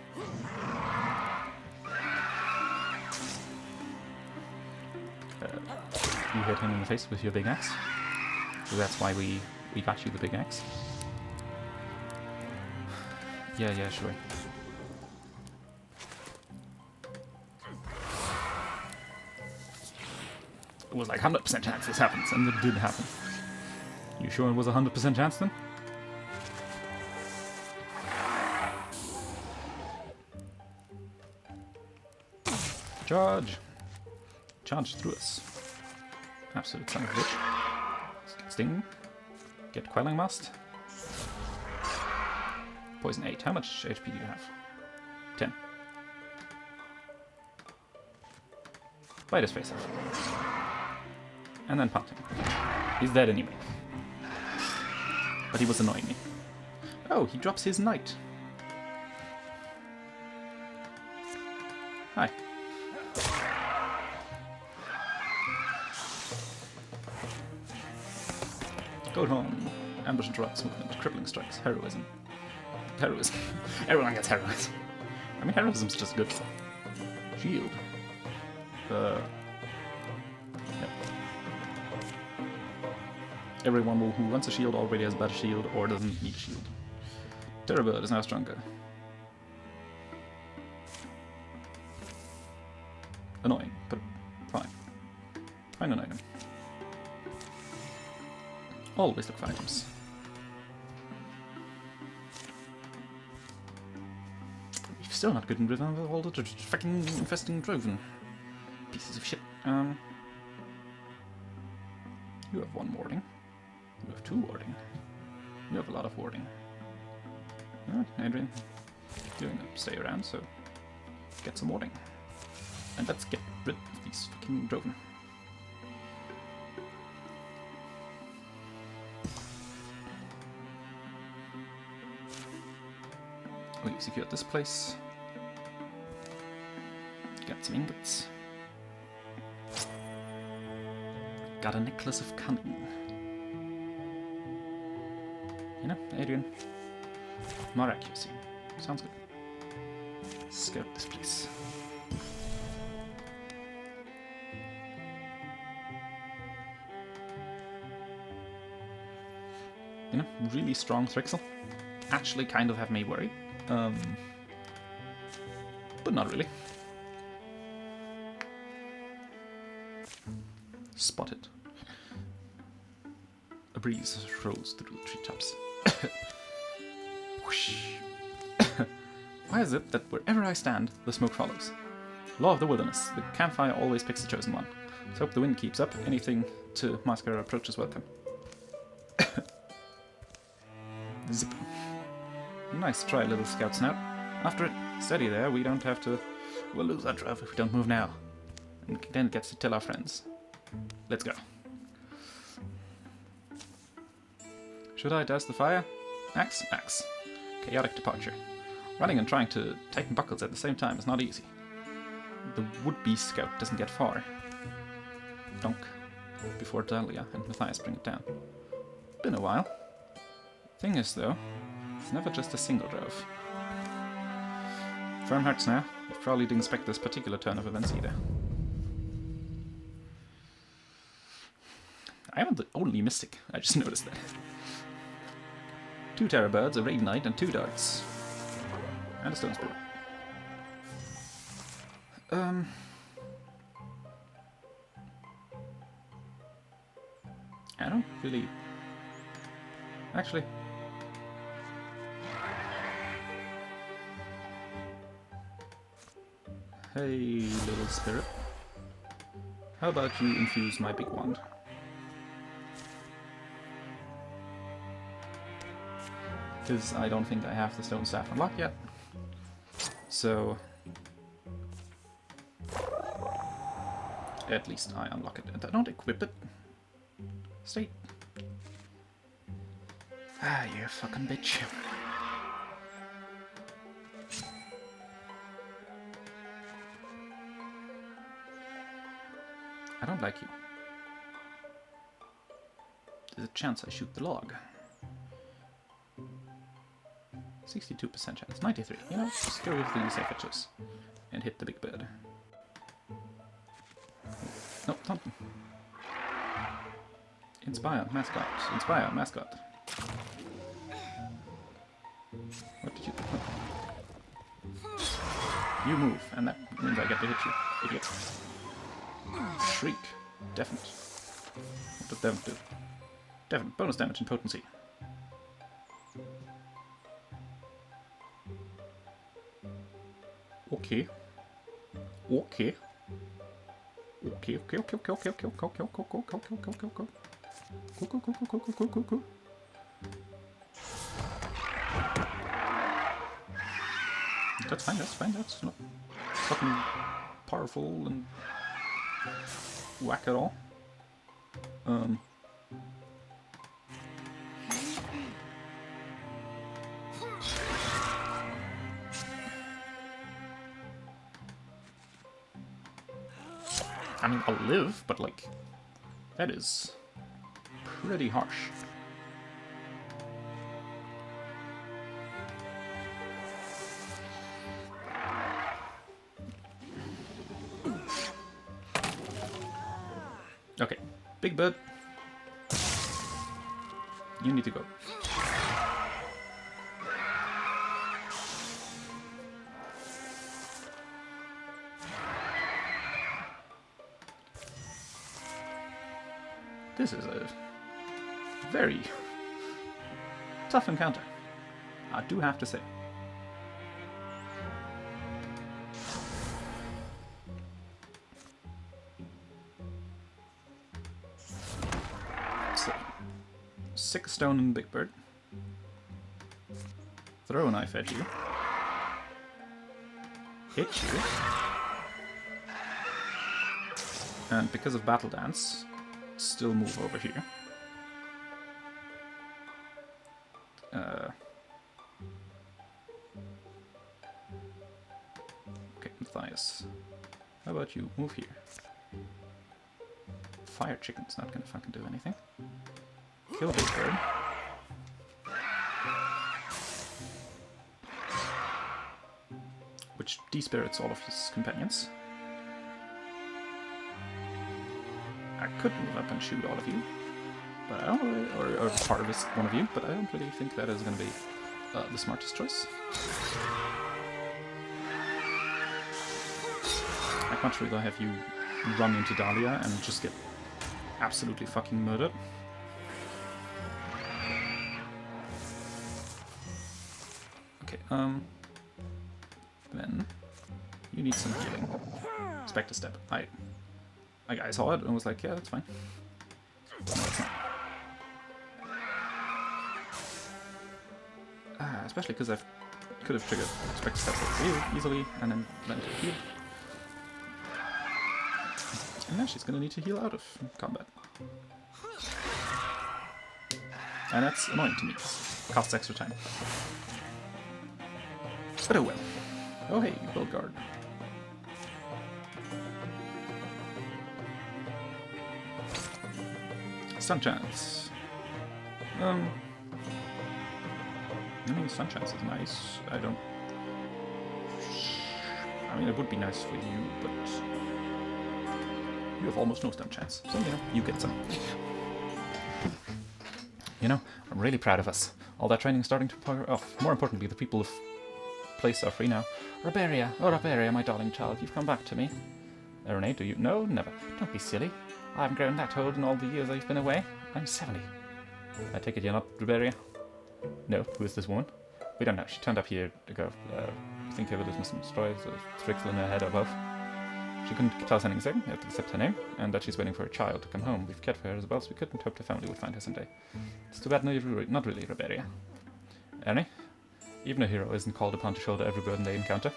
[SPEAKER 1] You hit him in the face with your big axe, so that's why we got you the big axe. Yeah, sure. It was like 100% chance this happens, and it did happen. You sure it was 100% chance then? Charge! Charge through us. Absolute son of a bitch. Sting. Get Quelling Mast. Poison 8. How much HP do you have? 10. Bite his face off. And then punt him. He's dead anyway. But he was annoying me. Oh, he drops his knight. Hi. Go home. Ambush interrupts movement. Crippling strikes. Heroism. Heroism. Everyone gets heroism. I mean, heroism's just good. Shield. Yep. Everyone who runs a shield already has better shield or doesn't need a shield. Terrorbird is now stronger. Annoying, but fine. Find an item. Always look for items. We're still not good in rid of all the fucking infesting droven pieces of shit. You have 1 warding. You have 2 warding. You have a lot of warding. Alright, Adrian. You're gonna stay around, so get some warding. And let's get rid of these fucking droven. We've secured this place. Got some ingots. Got a necklace of cunning. You know, Adrian. More accuracy. Sounds good. Scout this place. You know, really strong Thrixel. Actually kind of have me worried. But not really. Spotted. A breeze rolls through the treetops. Whoosh. Why is it that wherever I stand, the smoke follows? Law of the wilderness. The campfire always picks the chosen one. Let's hope the wind keeps up. Anything to mask our approach is welcome. Zip. Nice try, little scout snout. After it, steady there, we don't have to... We'll lose our drove if we don't move now. And then it gets to tell our friends. Let's go. Should I douse the fire? Axe? Axe. Chaotic departure. Running and trying to tighten buckles at the same time is not easy. The would-be scout doesn't get far. Donk. Before Dahlia and Matthias bring it down. Been a while. Thing is, though, it's never just a single drove. Firm hearts now. They probably didn't expect this particular turn of events either. I am the only mystic. I just noticed that. 2 terror birds, a raid knight, and 2 darts. And a stone spirit. I don't really... Actually... Hey, little spirit. How about you infuse my big wand? Because I don't think I have the stone staff unlocked yet. So... At least I unlock it. And I don't equip it. Stay. Ah, you fucking bitch. I don't like you. There's a chance I shoot the log. 62% chance. 93. You know, just go with the safer choice. And hit the big bird. No, don't. Inspire, mascot. Inspire, mascot. What did you do? Oh. You move, and that means I get to hit you, idiot. Shriek. Deafened. What does Deafened do? Deafened. Bonus damage and potency. Okay. Okay. Okay. Cool. That's fine. That's not fucking powerful and whack at all. I mean, I'll live, but like, that is pretty harsh. Okay, Big Bird, you need to go. This is a very tough encounter, I do have to say. So, sick stone and Big Bird. Throw a knife at you. Hit you. And because of Battle Dance, still move over here. Okay, Elias. How about you? Move here. Fire Chicken's not gonna fucking do anything. Kill Big Bird. Which despirits all of his companions. I could move up and shoot all of you, but I don't really, or harvest one of you, but I don't really think that is going to be the smartest choice. I'd much rather have you run into Dahlia and just get absolutely fucking murdered. Okay, then you need some healing. Expect a step. I saw it and was like, yeah, that's fine. No, it's not. Especially because I could have triggered Expect a Step really easily and then learned to heal. And now she's gonna need to heal out of combat. And that's annoying to me. Costs extra time. But oh well. Oh hey, Wilgard. Stun chance. I mean, stun chance is nice. I mean, it would be nice for you, but you have almost no stun chance. So, you know, you get some. You know, I'm really proud of us. All that training starting to pay off. More importantly, the people of place are free now. Roberia, oh Roberia, my darling child, you've come back to me. Renee, do you? No, never. Don't be silly. I haven't grown that old in all the years I've been away. I'm 70. I take it you're not Ruberia? No, who is this woman? We don't know. She turned up here to go. I think her village must be destroyed, so it's Trixel in her head above. She couldn't tell us anything except her name, and that she's waiting for a child to come home. We've cared for her as well, so we couldn't hope the family would find her someday. It's too bad, no, not really Ruberia. Ernie? Even a hero isn't called upon to shoulder every burden they encounter.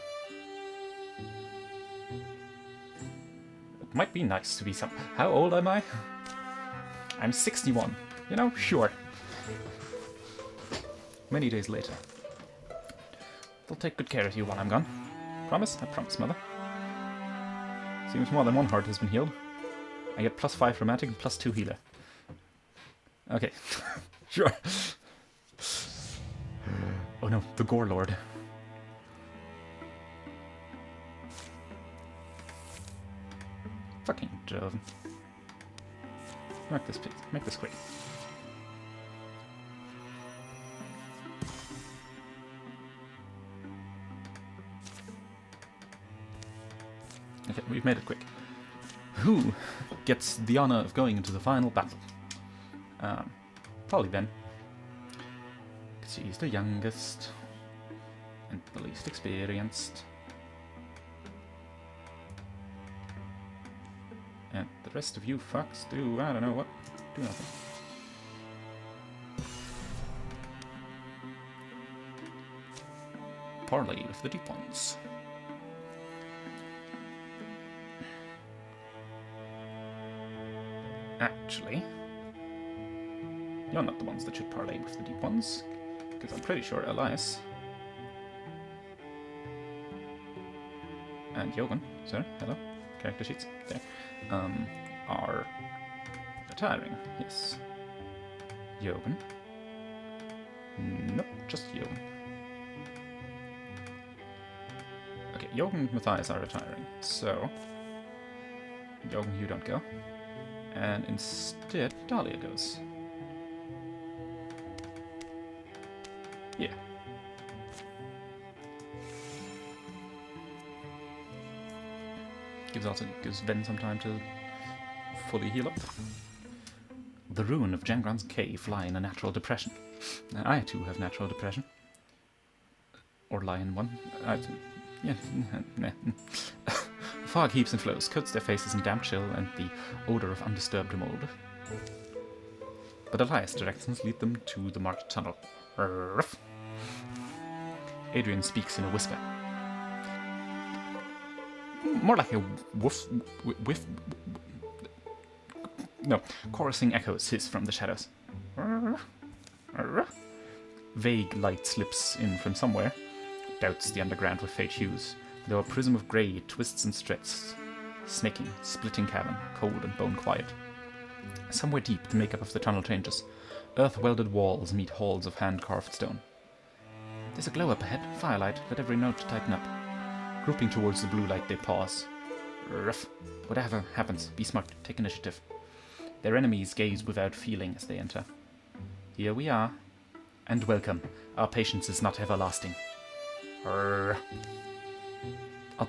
[SPEAKER 1] It might be nice to be some... How old am I? I'm 61. You know, sure. Many days later. They'll take good care of you while I'm gone. Promise? I promise, Mother. Seems more than one heart has been healed. I get +5 romantic and +2 healer. Okay. Sure. Oh no, the Gore Lord. Fucking Jove. Make this quick. Okay, we've made it quick. Who gets the honor of going into the final battle? Probably Ben. Because he's the youngest and the least experienced. And the rest of you fucks do, I don't know what, do nothing. Parley with the deep ones. Actually, You're not the ones that should parlay with the deep ones, because I'm pretty sure Elias and Jogan, sir, hello, character sheets, there, are retiring, yes. Jogan. Nope, just Jogan. Okay, Jogan and Matthias are retiring, so Jogan, you don't go. And instead, Dahlia goes. Yeah. Gives Ben some time to fully heal up. The ruin of Jangran's cave lie in a natural depression. I too have natural depression. Or lie in one. Yeah. Fog heaps and flows, coats their faces in damp chill and the odour of undisturbed mould. But Elias' directions lead them to the marked tunnel. Ruff. Adrian speaks in a whisper. More like a woof, whiff. No, chorusing echoes hiss from the shadows. Vague light slips in from somewhere, doubts the underground with faint hues, though a prism of grey twists and stretches, snaking, splitting cavern, cold and bone quiet. Somewhere deep, the makeup of the tunnel changes. Earth-welded walls meet halls of hand-carved stone. There's a glow up ahead, firelight, let every note tighten up. Grouping towards the blue light, they pause. Ruff. Whatever happens, be smart, take initiative. Their enemies gaze without feeling as they enter. Here we are. And welcome. Our patience is not everlasting. I'll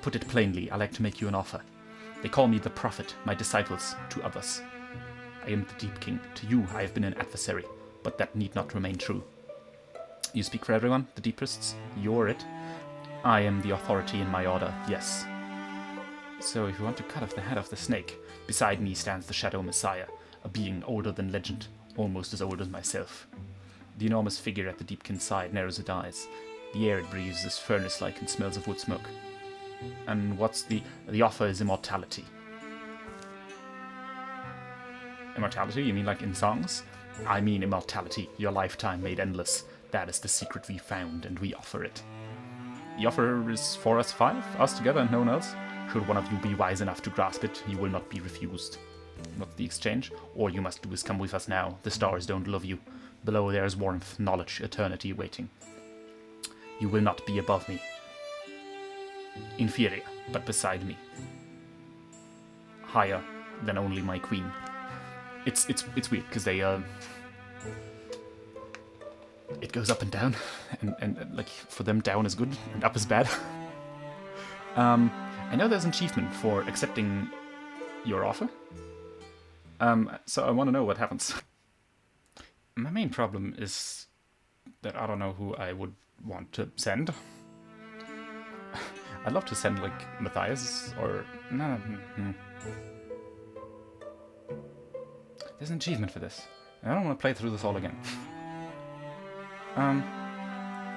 [SPEAKER 1] put it plainly, I like to make you an offer. They call me the Prophet, my disciples, to others. I am the Deep King. To you I have been an adversary, but that need not remain true. You speak for everyone, the Deep Priests? You're it. I am the authority in my order, yes. So if you want to cut off the head of the snake, beside me stands the Shadow Messiah, a being older than legend, almost as old as myself. The enormous figure at the Deepkin's side narrows its eyes. The air it breathes is furnace-like and smells of wood smoke. And what's the offer is immortality. Immortality? You mean like in songs? I mean immortality, your lifetime made endless. That is the secret we found, and we offer it. The offer is for us five, us together and no one else. Should one of you be wise enough to grasp it, you will not be refused. What's the exchange? All you must do is come with us now. The stars don't love you. Below there is warmth, knowledge, eternity waiting. You will not be above me. Inferior, but beside me. Higher than only my queen. It's weird, because they, it goes up and down, and like, for them down is good, and up is bad. I know there's an achievement for accepting your offer. So I want to know what happens. My main problem is that I don't know who I would want to send. I'd love to send, like, Matthias, or... No. There's an achievement for this. I don't want to play through this all again.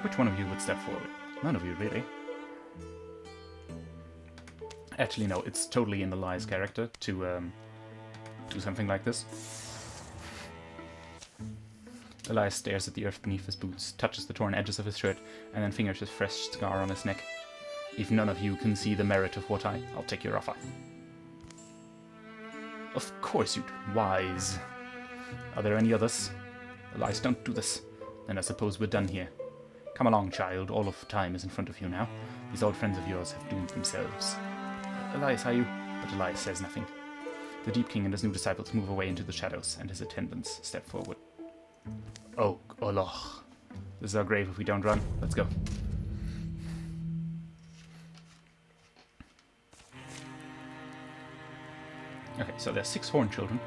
[SPEAKER 1] Which one of you would step forward? None of you, really. Actually, no, it's totally in Elias' character to do something like this. Elias stares at the earth beneath his boots, touches the torn edges of his shirt, and then fingers his fresh scar on his neck. If none of you can see the merit of what I'll take your offer. Of course you'd. Wise. Are there any others? Elias, don't do this. Then I suppose we're done here. Come along, child. All of time is in front of you now. These old friends of yours have doomed themselves. Elias, are you? But Elias says nothing. The Deep King and his new disciples move away into the shadows, and his attendants step forward. Oh, Oloch. This is our grave if we don't run. Let's go. Okay, so there's 6 horned children,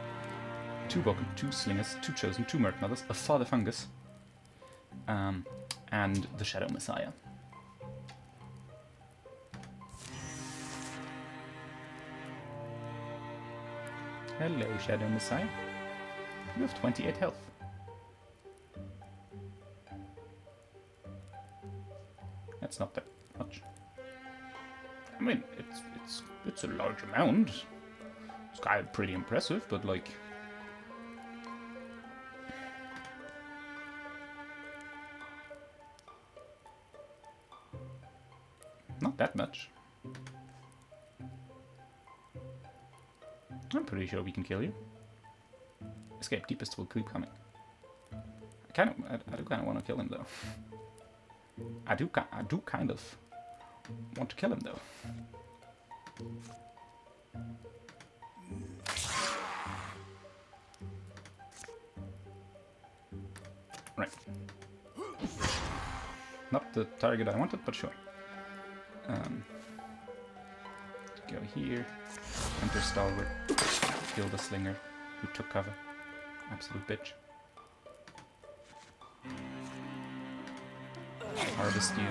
[SPEAKER 1] 2 Vulcan, 2 Slingers, 2 Chosen, 2 Merc Mothers, a Father Fungus, and the Shadow Messiah. Hello, Shadow Messiah. You have 28 health. That's not that much. I mean, it's a large amount. It's kind of pretty impressive, but like... that much. I'm pretty sure we can kill you. Escape deepest will keep coming. I do kind of want to kill him though. I do kind of want to kill him though. Right. Not the target I wanted, but sure. Go here. Enter Stalwart. Kill the slinger who took cover. Absolute bitch. Harvest you.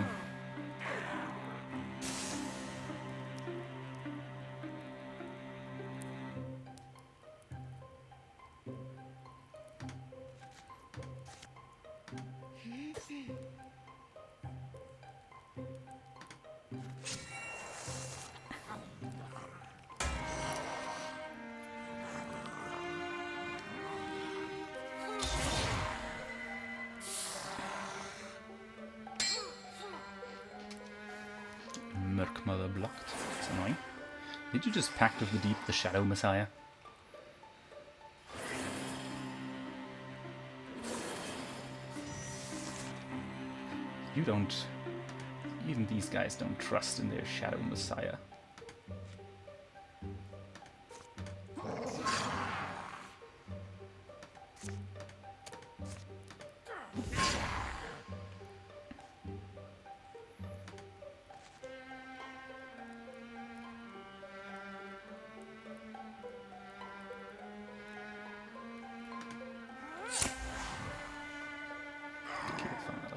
[SPEAKER 1] Merc Mother blocked. That's annoying. Did you just Pact of the Deep the Shadow Messiah? You don't... Even these guys don't trust in their Shadow Messiah.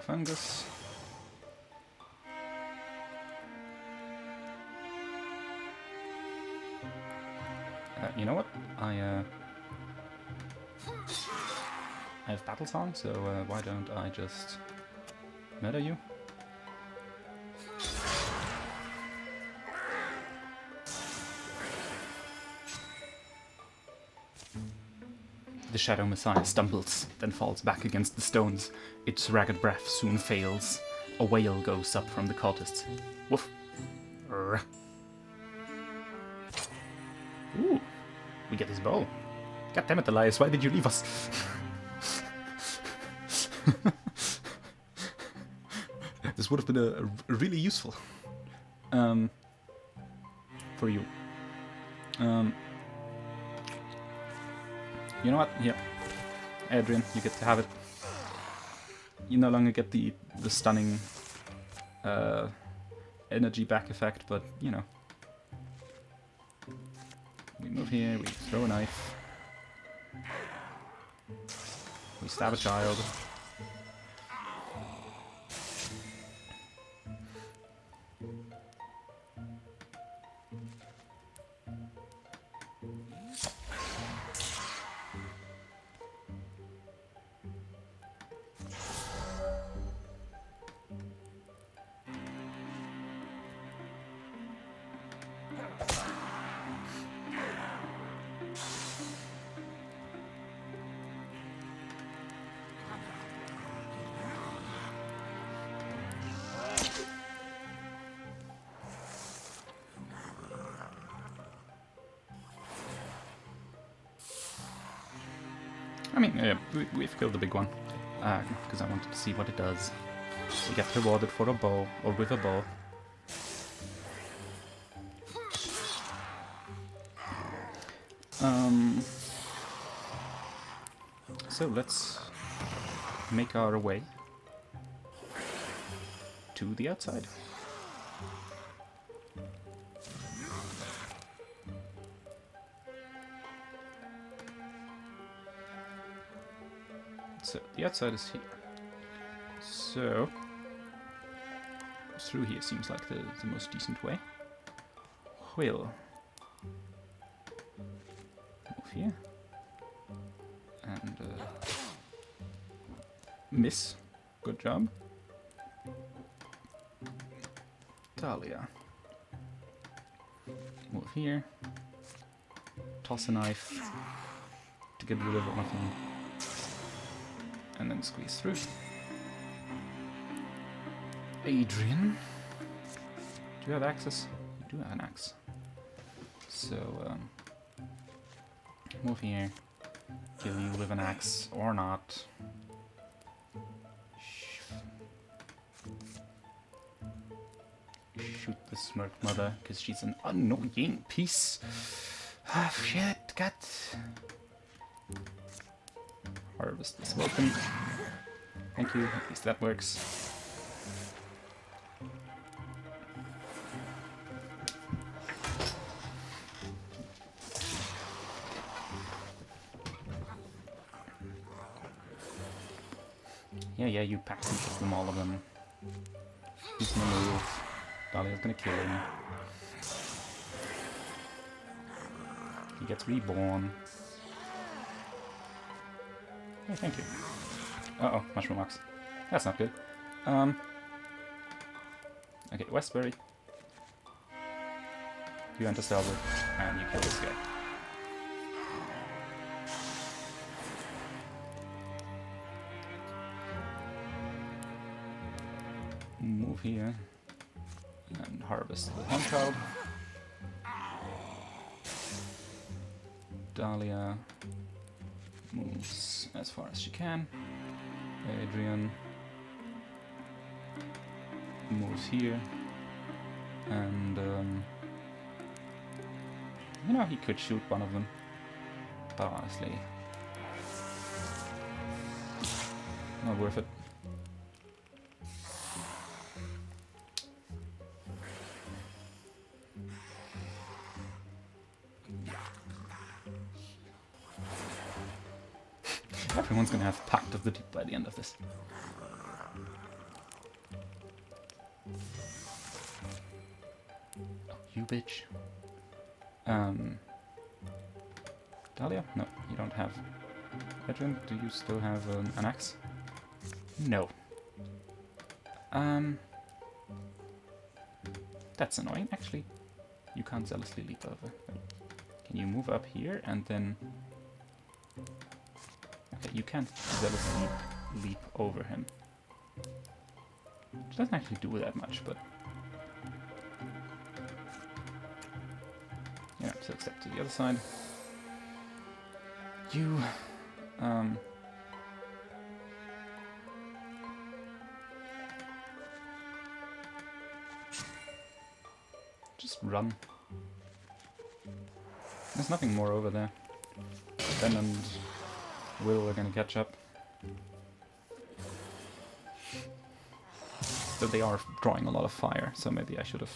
[SPEAKER 1] Fungus. You know what? I have battle song, so why don't I just murder you? The Shadow Messiah stumbles, then falls back against the stones. Its ragged breath soon fails. A wail goes up from the cultists. Woof. Rrr. Ooh, we get his bow. God damn it, Elias, why did you leave us? This would have been really useful. For you. You know what? Yeah. Adrian, you get to have it. You no longer get the stunning energy back effect, but, you know. We move here, we throw a knife. We stab a child. I mean, yeah, we've killed the big one, because I wanted to see what it does. We get rewarded for a bow, or with a bow. So let's make our way to the outside. So the outside is here. So through here seems like the most decent way. We'll move here and miss. Good job. Dahlia. Move here. Toss a knife to get rid of one of them. And then squeeze through. Adrian. Do you have axes? You do have an axe. So, move here. Kill you with an axe, or not. Shoot the smirk mother, because she's an annoying piece of shit. Cut. Harvest is welcome. Thank you, at least that works. Yeah, you pack them, all of them. He's gonna move. Dahlia's gonna kill him. He gets reborn. Hey, thank you. Uh-oh, mushroom axe. That's not good. Okay, Westbury. You enter Starboard, and you kill this guy. Move here and harvest the Hornchild. Dahlia moves as far as she can. Adrian moves here, and you know, he could shoot one of them, but honestly, not worth it. Everyone's gonna have Pact of the Deep by the end of this. Oh, you bitch. Dahlia? No, you don't have. Adrian, do you still have an axe? No. That's annoying, actually. You can't zealously leap over. Can you move up here and then... Okay, you can't zealously leap over him. Which doesn't actually do that much, but... Yeah, so step to the other side. You... just run. There's nothing more over there. Ben and Will are gonna catch up. So they are drawing a lot of fire, so maybe I should have...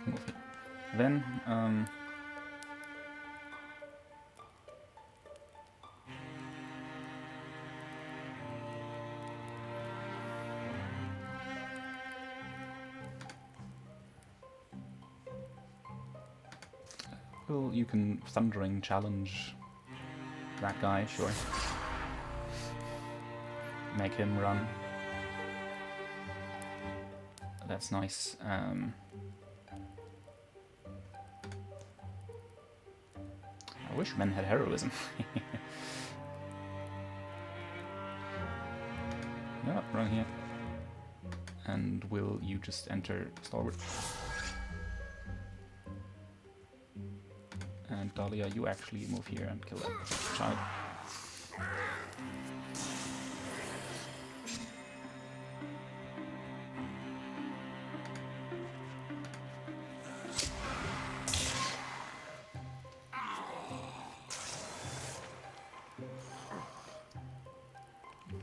[SPEAKER 1] move it. Then, well, you can thundering challenge that guy, sure. Make him run. That's nice. I wish men had heroism. Yeah, run here. And will you just enter Starboard? And Dahlia, you actually move here and kill that child.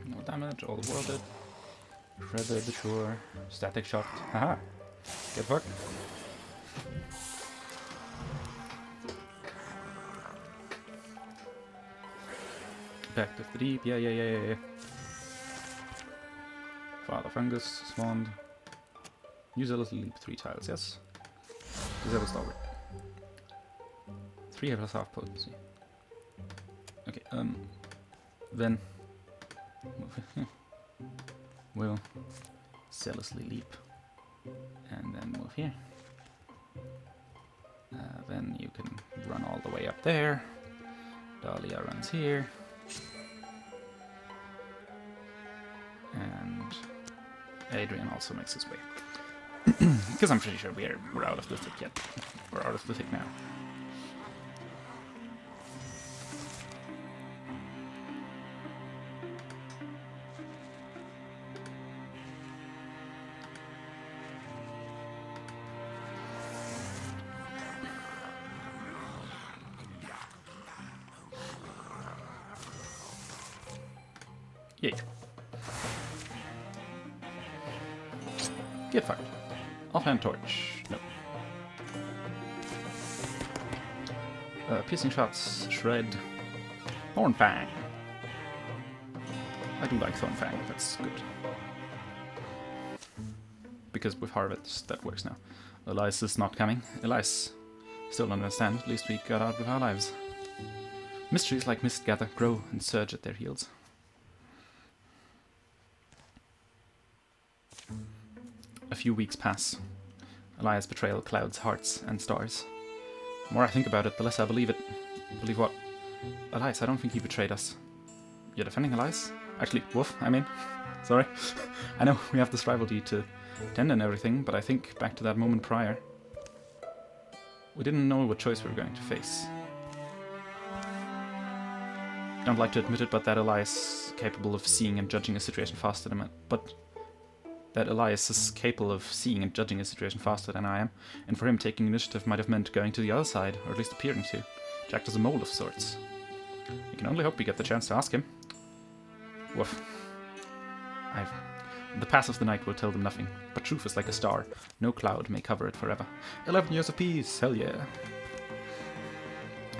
[SPEAKER 1] No damage, all worth it. Shredder the shore, static shot. Haha! Get fucked. Pact of the Deep, yeah. Father Fungus, spawned. Use a little leap 3 tiles, yes. Disable Starboard. 3 plus half potency. Okay, then move here. Will zealously leap. And then move here. Then you can run all the way up there. Dahlia runs here. And Adrian also makes his way. Because I'm pretty sure we're out of the thick yet. We're out of the thick now. Yay. Get fired. Offhand torch. No. Piercing shots. Shred. Thornfang. I do like Thornfang. That's good. Because with Harvest, that works now. Elias is not coming. Elias. Still don't understand. At least we got out with our lives. Mysteries like mist gather, grow, and surge at their heels. A few weeks pass. Elias' betrayal clouds hearts and stars. The more I think about it, the less I believe it. Believe what? Elias, I don't think he betrayed us. You're defending Elias? Actually, Wolf, I mean. Sorry. I know we have this rivalry to tend and everything, but I think back to that moment prior. We didn't know what choice we were going to face. Don't like to admit it, but that Elias capable of seeing and judging a situation faster than that Elias is capable of seeing and judging a situation faster than I am, and for him taking initiative might have meant going to the other side, or at least appearing to, to act as a mole of sorts. We can only hope we get the chance to ask him. Woof. The pass of the night will tell them nothing, but truth is like a star. No cloud may cover it forever. 11 years of peace, hell yeah.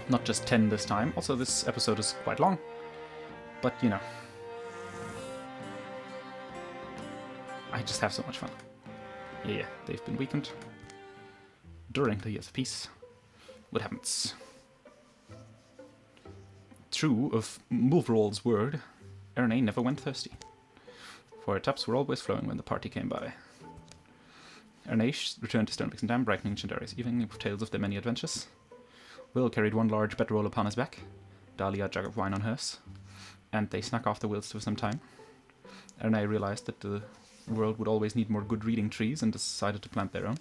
[SPEAKER 1] Not just 10 this time, also this episode is quite long, but you know. I just have so much fun. Yeah, they've been weakened. During the years of peace. What happens? True of Mulverall's word, Erne never went thirsty. For her taps were always flowing when the party came by. Erne returned to Stonebix and Dam, brightening Chandari's evening with tales of their many adventures. Will carried one large bedroll upon his back, Dahlia a jug of wine on hers, and they snuck off the Wills for some time. Erne realized that the world would always need more good reading trees and decided to plant their own.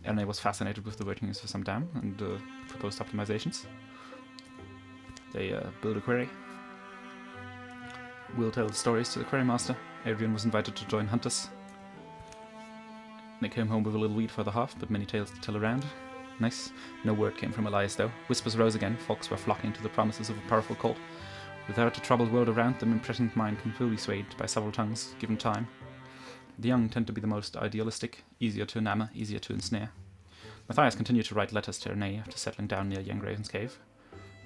[SPEAKER 1] Erne was fascinated with the workings of some dam and proposed optimizations. They built a quarry. Will tells stories to the quarry master. Adrian was invited to join hunters. They came home with a little wheat for the half, but many tales to tell around. Nice. No word came from Elias though. Whispers rose again. Folks were flocking to the promises of a powerful cult. Without a troubled world around them, impressioned mind can fully be swayed by several tongues, given time. The young tend to be the most idealistic, easier to enamor, easier to ensnare. Matthias continued to write letters to Erne after settling down near Young Raven's cave.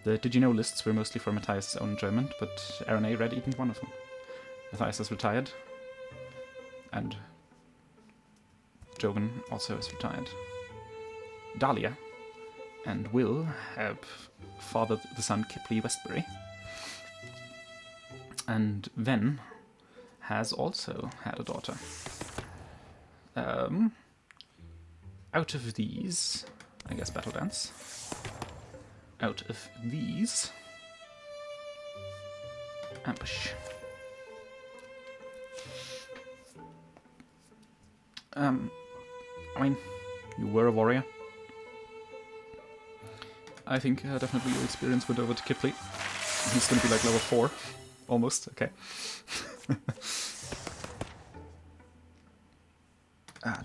[SPEAKER 1] The did you know lists were mostly for Matthias' own enjoyment, but Erne read even one of them. Matthias has retired, and Joven also is retired. Dahlia and Will have fathered the son Kipley Westbury, and Ven has also had a daughter. Out of these, I guess Battle Dance. Out of these, Ambush. I mean, you were a warrior. I think definitely your experience went over to Kipley. He's gonna be like level 4. Almost, okay.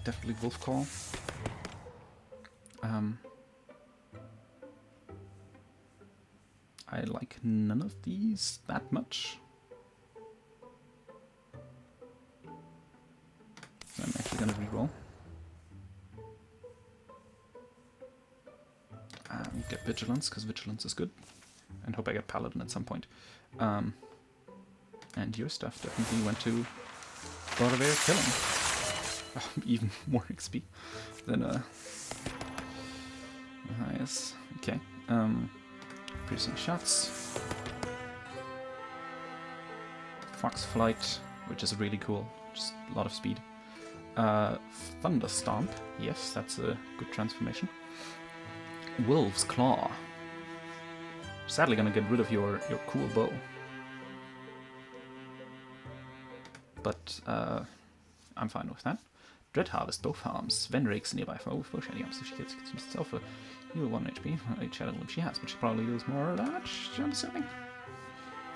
[SPEAKER 1] Definitely Wolf Call. I like none of these that much. So I'm actually gonna reroll. Get Vigilance, because Vigilance is good. And hope I get Paladin at some point. And your stuff definitely went to Borrowere Killing. Even more XP than Elias. Okay. Piercing shots. Fox Flight, which is really cool. Just a lot of speed. Thunder Stomp. Yes, that's a good transformation. Wolf's Claw. Sadly gonna get rid of your cool bow. But I'm fine with that. Dread Harvest, both arms. Ven rakes nearby for both shady arms, so she gets herself a heal 1 HP for each shadow limb she has, but she probably deals more damage, I'm assuming.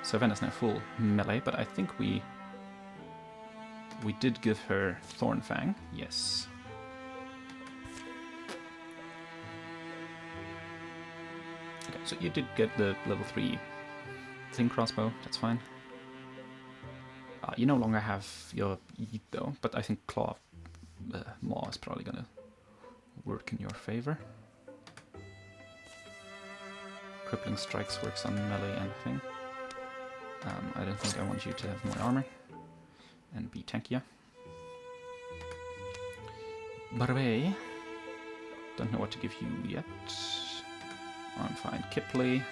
[SPEAKER 1] So Ven is now full melee, but I think we did give her Thorn Fang, yes. Okay, so you did get the level 3 Thin Crossbow, that's fine. You no longer have your Yeet though, but I think Maw is probably gonna work in your favor. Crippling Strikes works on melee and thing. I don't think I want you to have more armor and be tankier. Barbe, don't know what to give you yet. I'm fine. Kipley.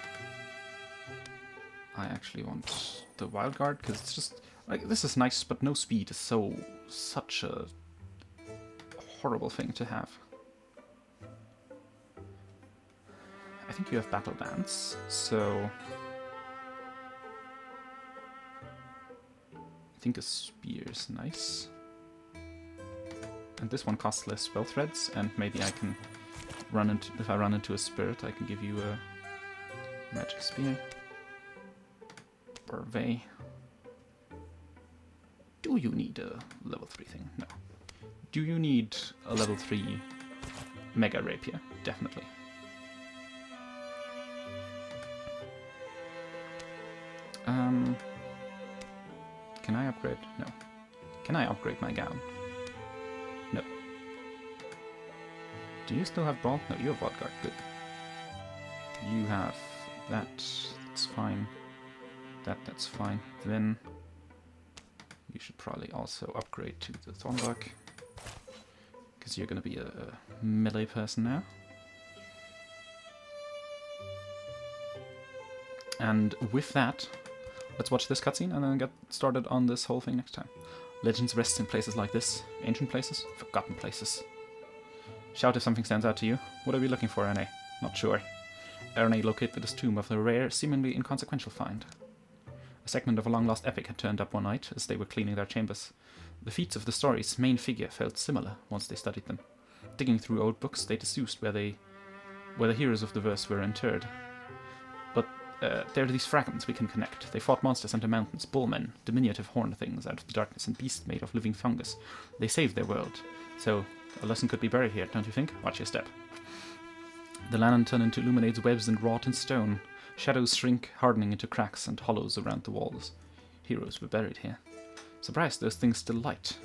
[SPEAKER 1] I actually want the Wild Guard because it's just like this is nice, but no speed is such a horrible thing to have. I think you have Battle Dance, so I think a spear is nice. And this one costs less spell threads, and maybe I can if I run into a spirit, I can give you a magic spear. Barbe. Do you need a level 3 thing? No. Do you need a level 3 Mega Rapier? Definitely. Can I upgrade? No. Can I upgrade my gown? No. Do you still have Brawl? No, you have Wildguard. Good. You have that. That's fine. That's fine. Then you should probably also upgrade to the Thornbuck, because you're going to be a melee person now. And with that, let's watch this cutscene and then get started on this whole thing next time. Legends rest in places like this. Ancient places, forgotten places. Shout if something stands out to you. What are we looking for, Erne? Not sure. Erne located this tomb of a rare, seemingly inconsequential find. A segment of a long-lost epic had turned up one night as they were cleaning their chambers. The feats of the story's main figure felt similar once they studied them. Digging through old books, they deduced where the heroes of the verse were interred. But there are these fragments we can connect. They fought monsters under mountains, bullmen, diminutive horned things out of the darkness, and beasts made of living fungus. They saved their world. So a lesson could be buried here, don't you think? Watch your step. The lantern into illuminates webs and wrought in stone. Shadows shrink, hardening into cracks and hollows around the walls. Heroes were buried here. Surprised those things still light.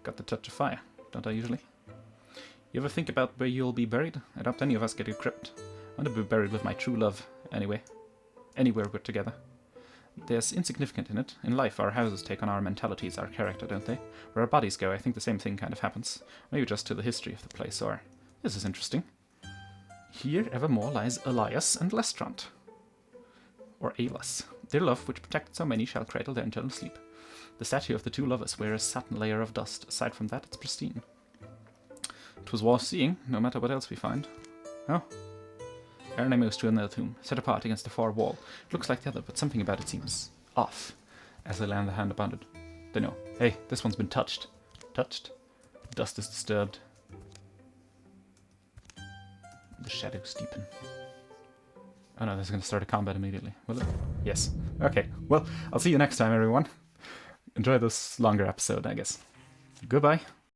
[SPEAKER 1] Got the touch of fire, don't I usually? You ever think about where you'll be buried? I doubt any of us get a crypt. I want to be buried with my true love, anyway. Anywhere we're together. There's insignificant in it. In life, our houses take on our mentalities, our character, don't they? Where our bodies go, I think the same thing kind of happens. Maybe just to the history of the place, or... This is interesting. Here evermore lies Elias and Lestrant. Or Elias. Their love, which protected so many, shall cradle their eternal sleep. The statue of the two lovers wears a satin layer of dust. Aside from that, it's pristine. 'Twas worth seeing, no matter what else we find. Oh. Erne moves to another tomb, set apart against the far wall. It looks like the other, but something about it seems off. As I land the hand upon it. Dunno. Hey, this one's been touched. Touched? Dust is disturbed. The shadows deepen. Oh no, this is going to start a combat immediately, will it? Yes. Okay, well, I'll see you next time, everyone. Enjoy this longer episode, I guess. Goodbye.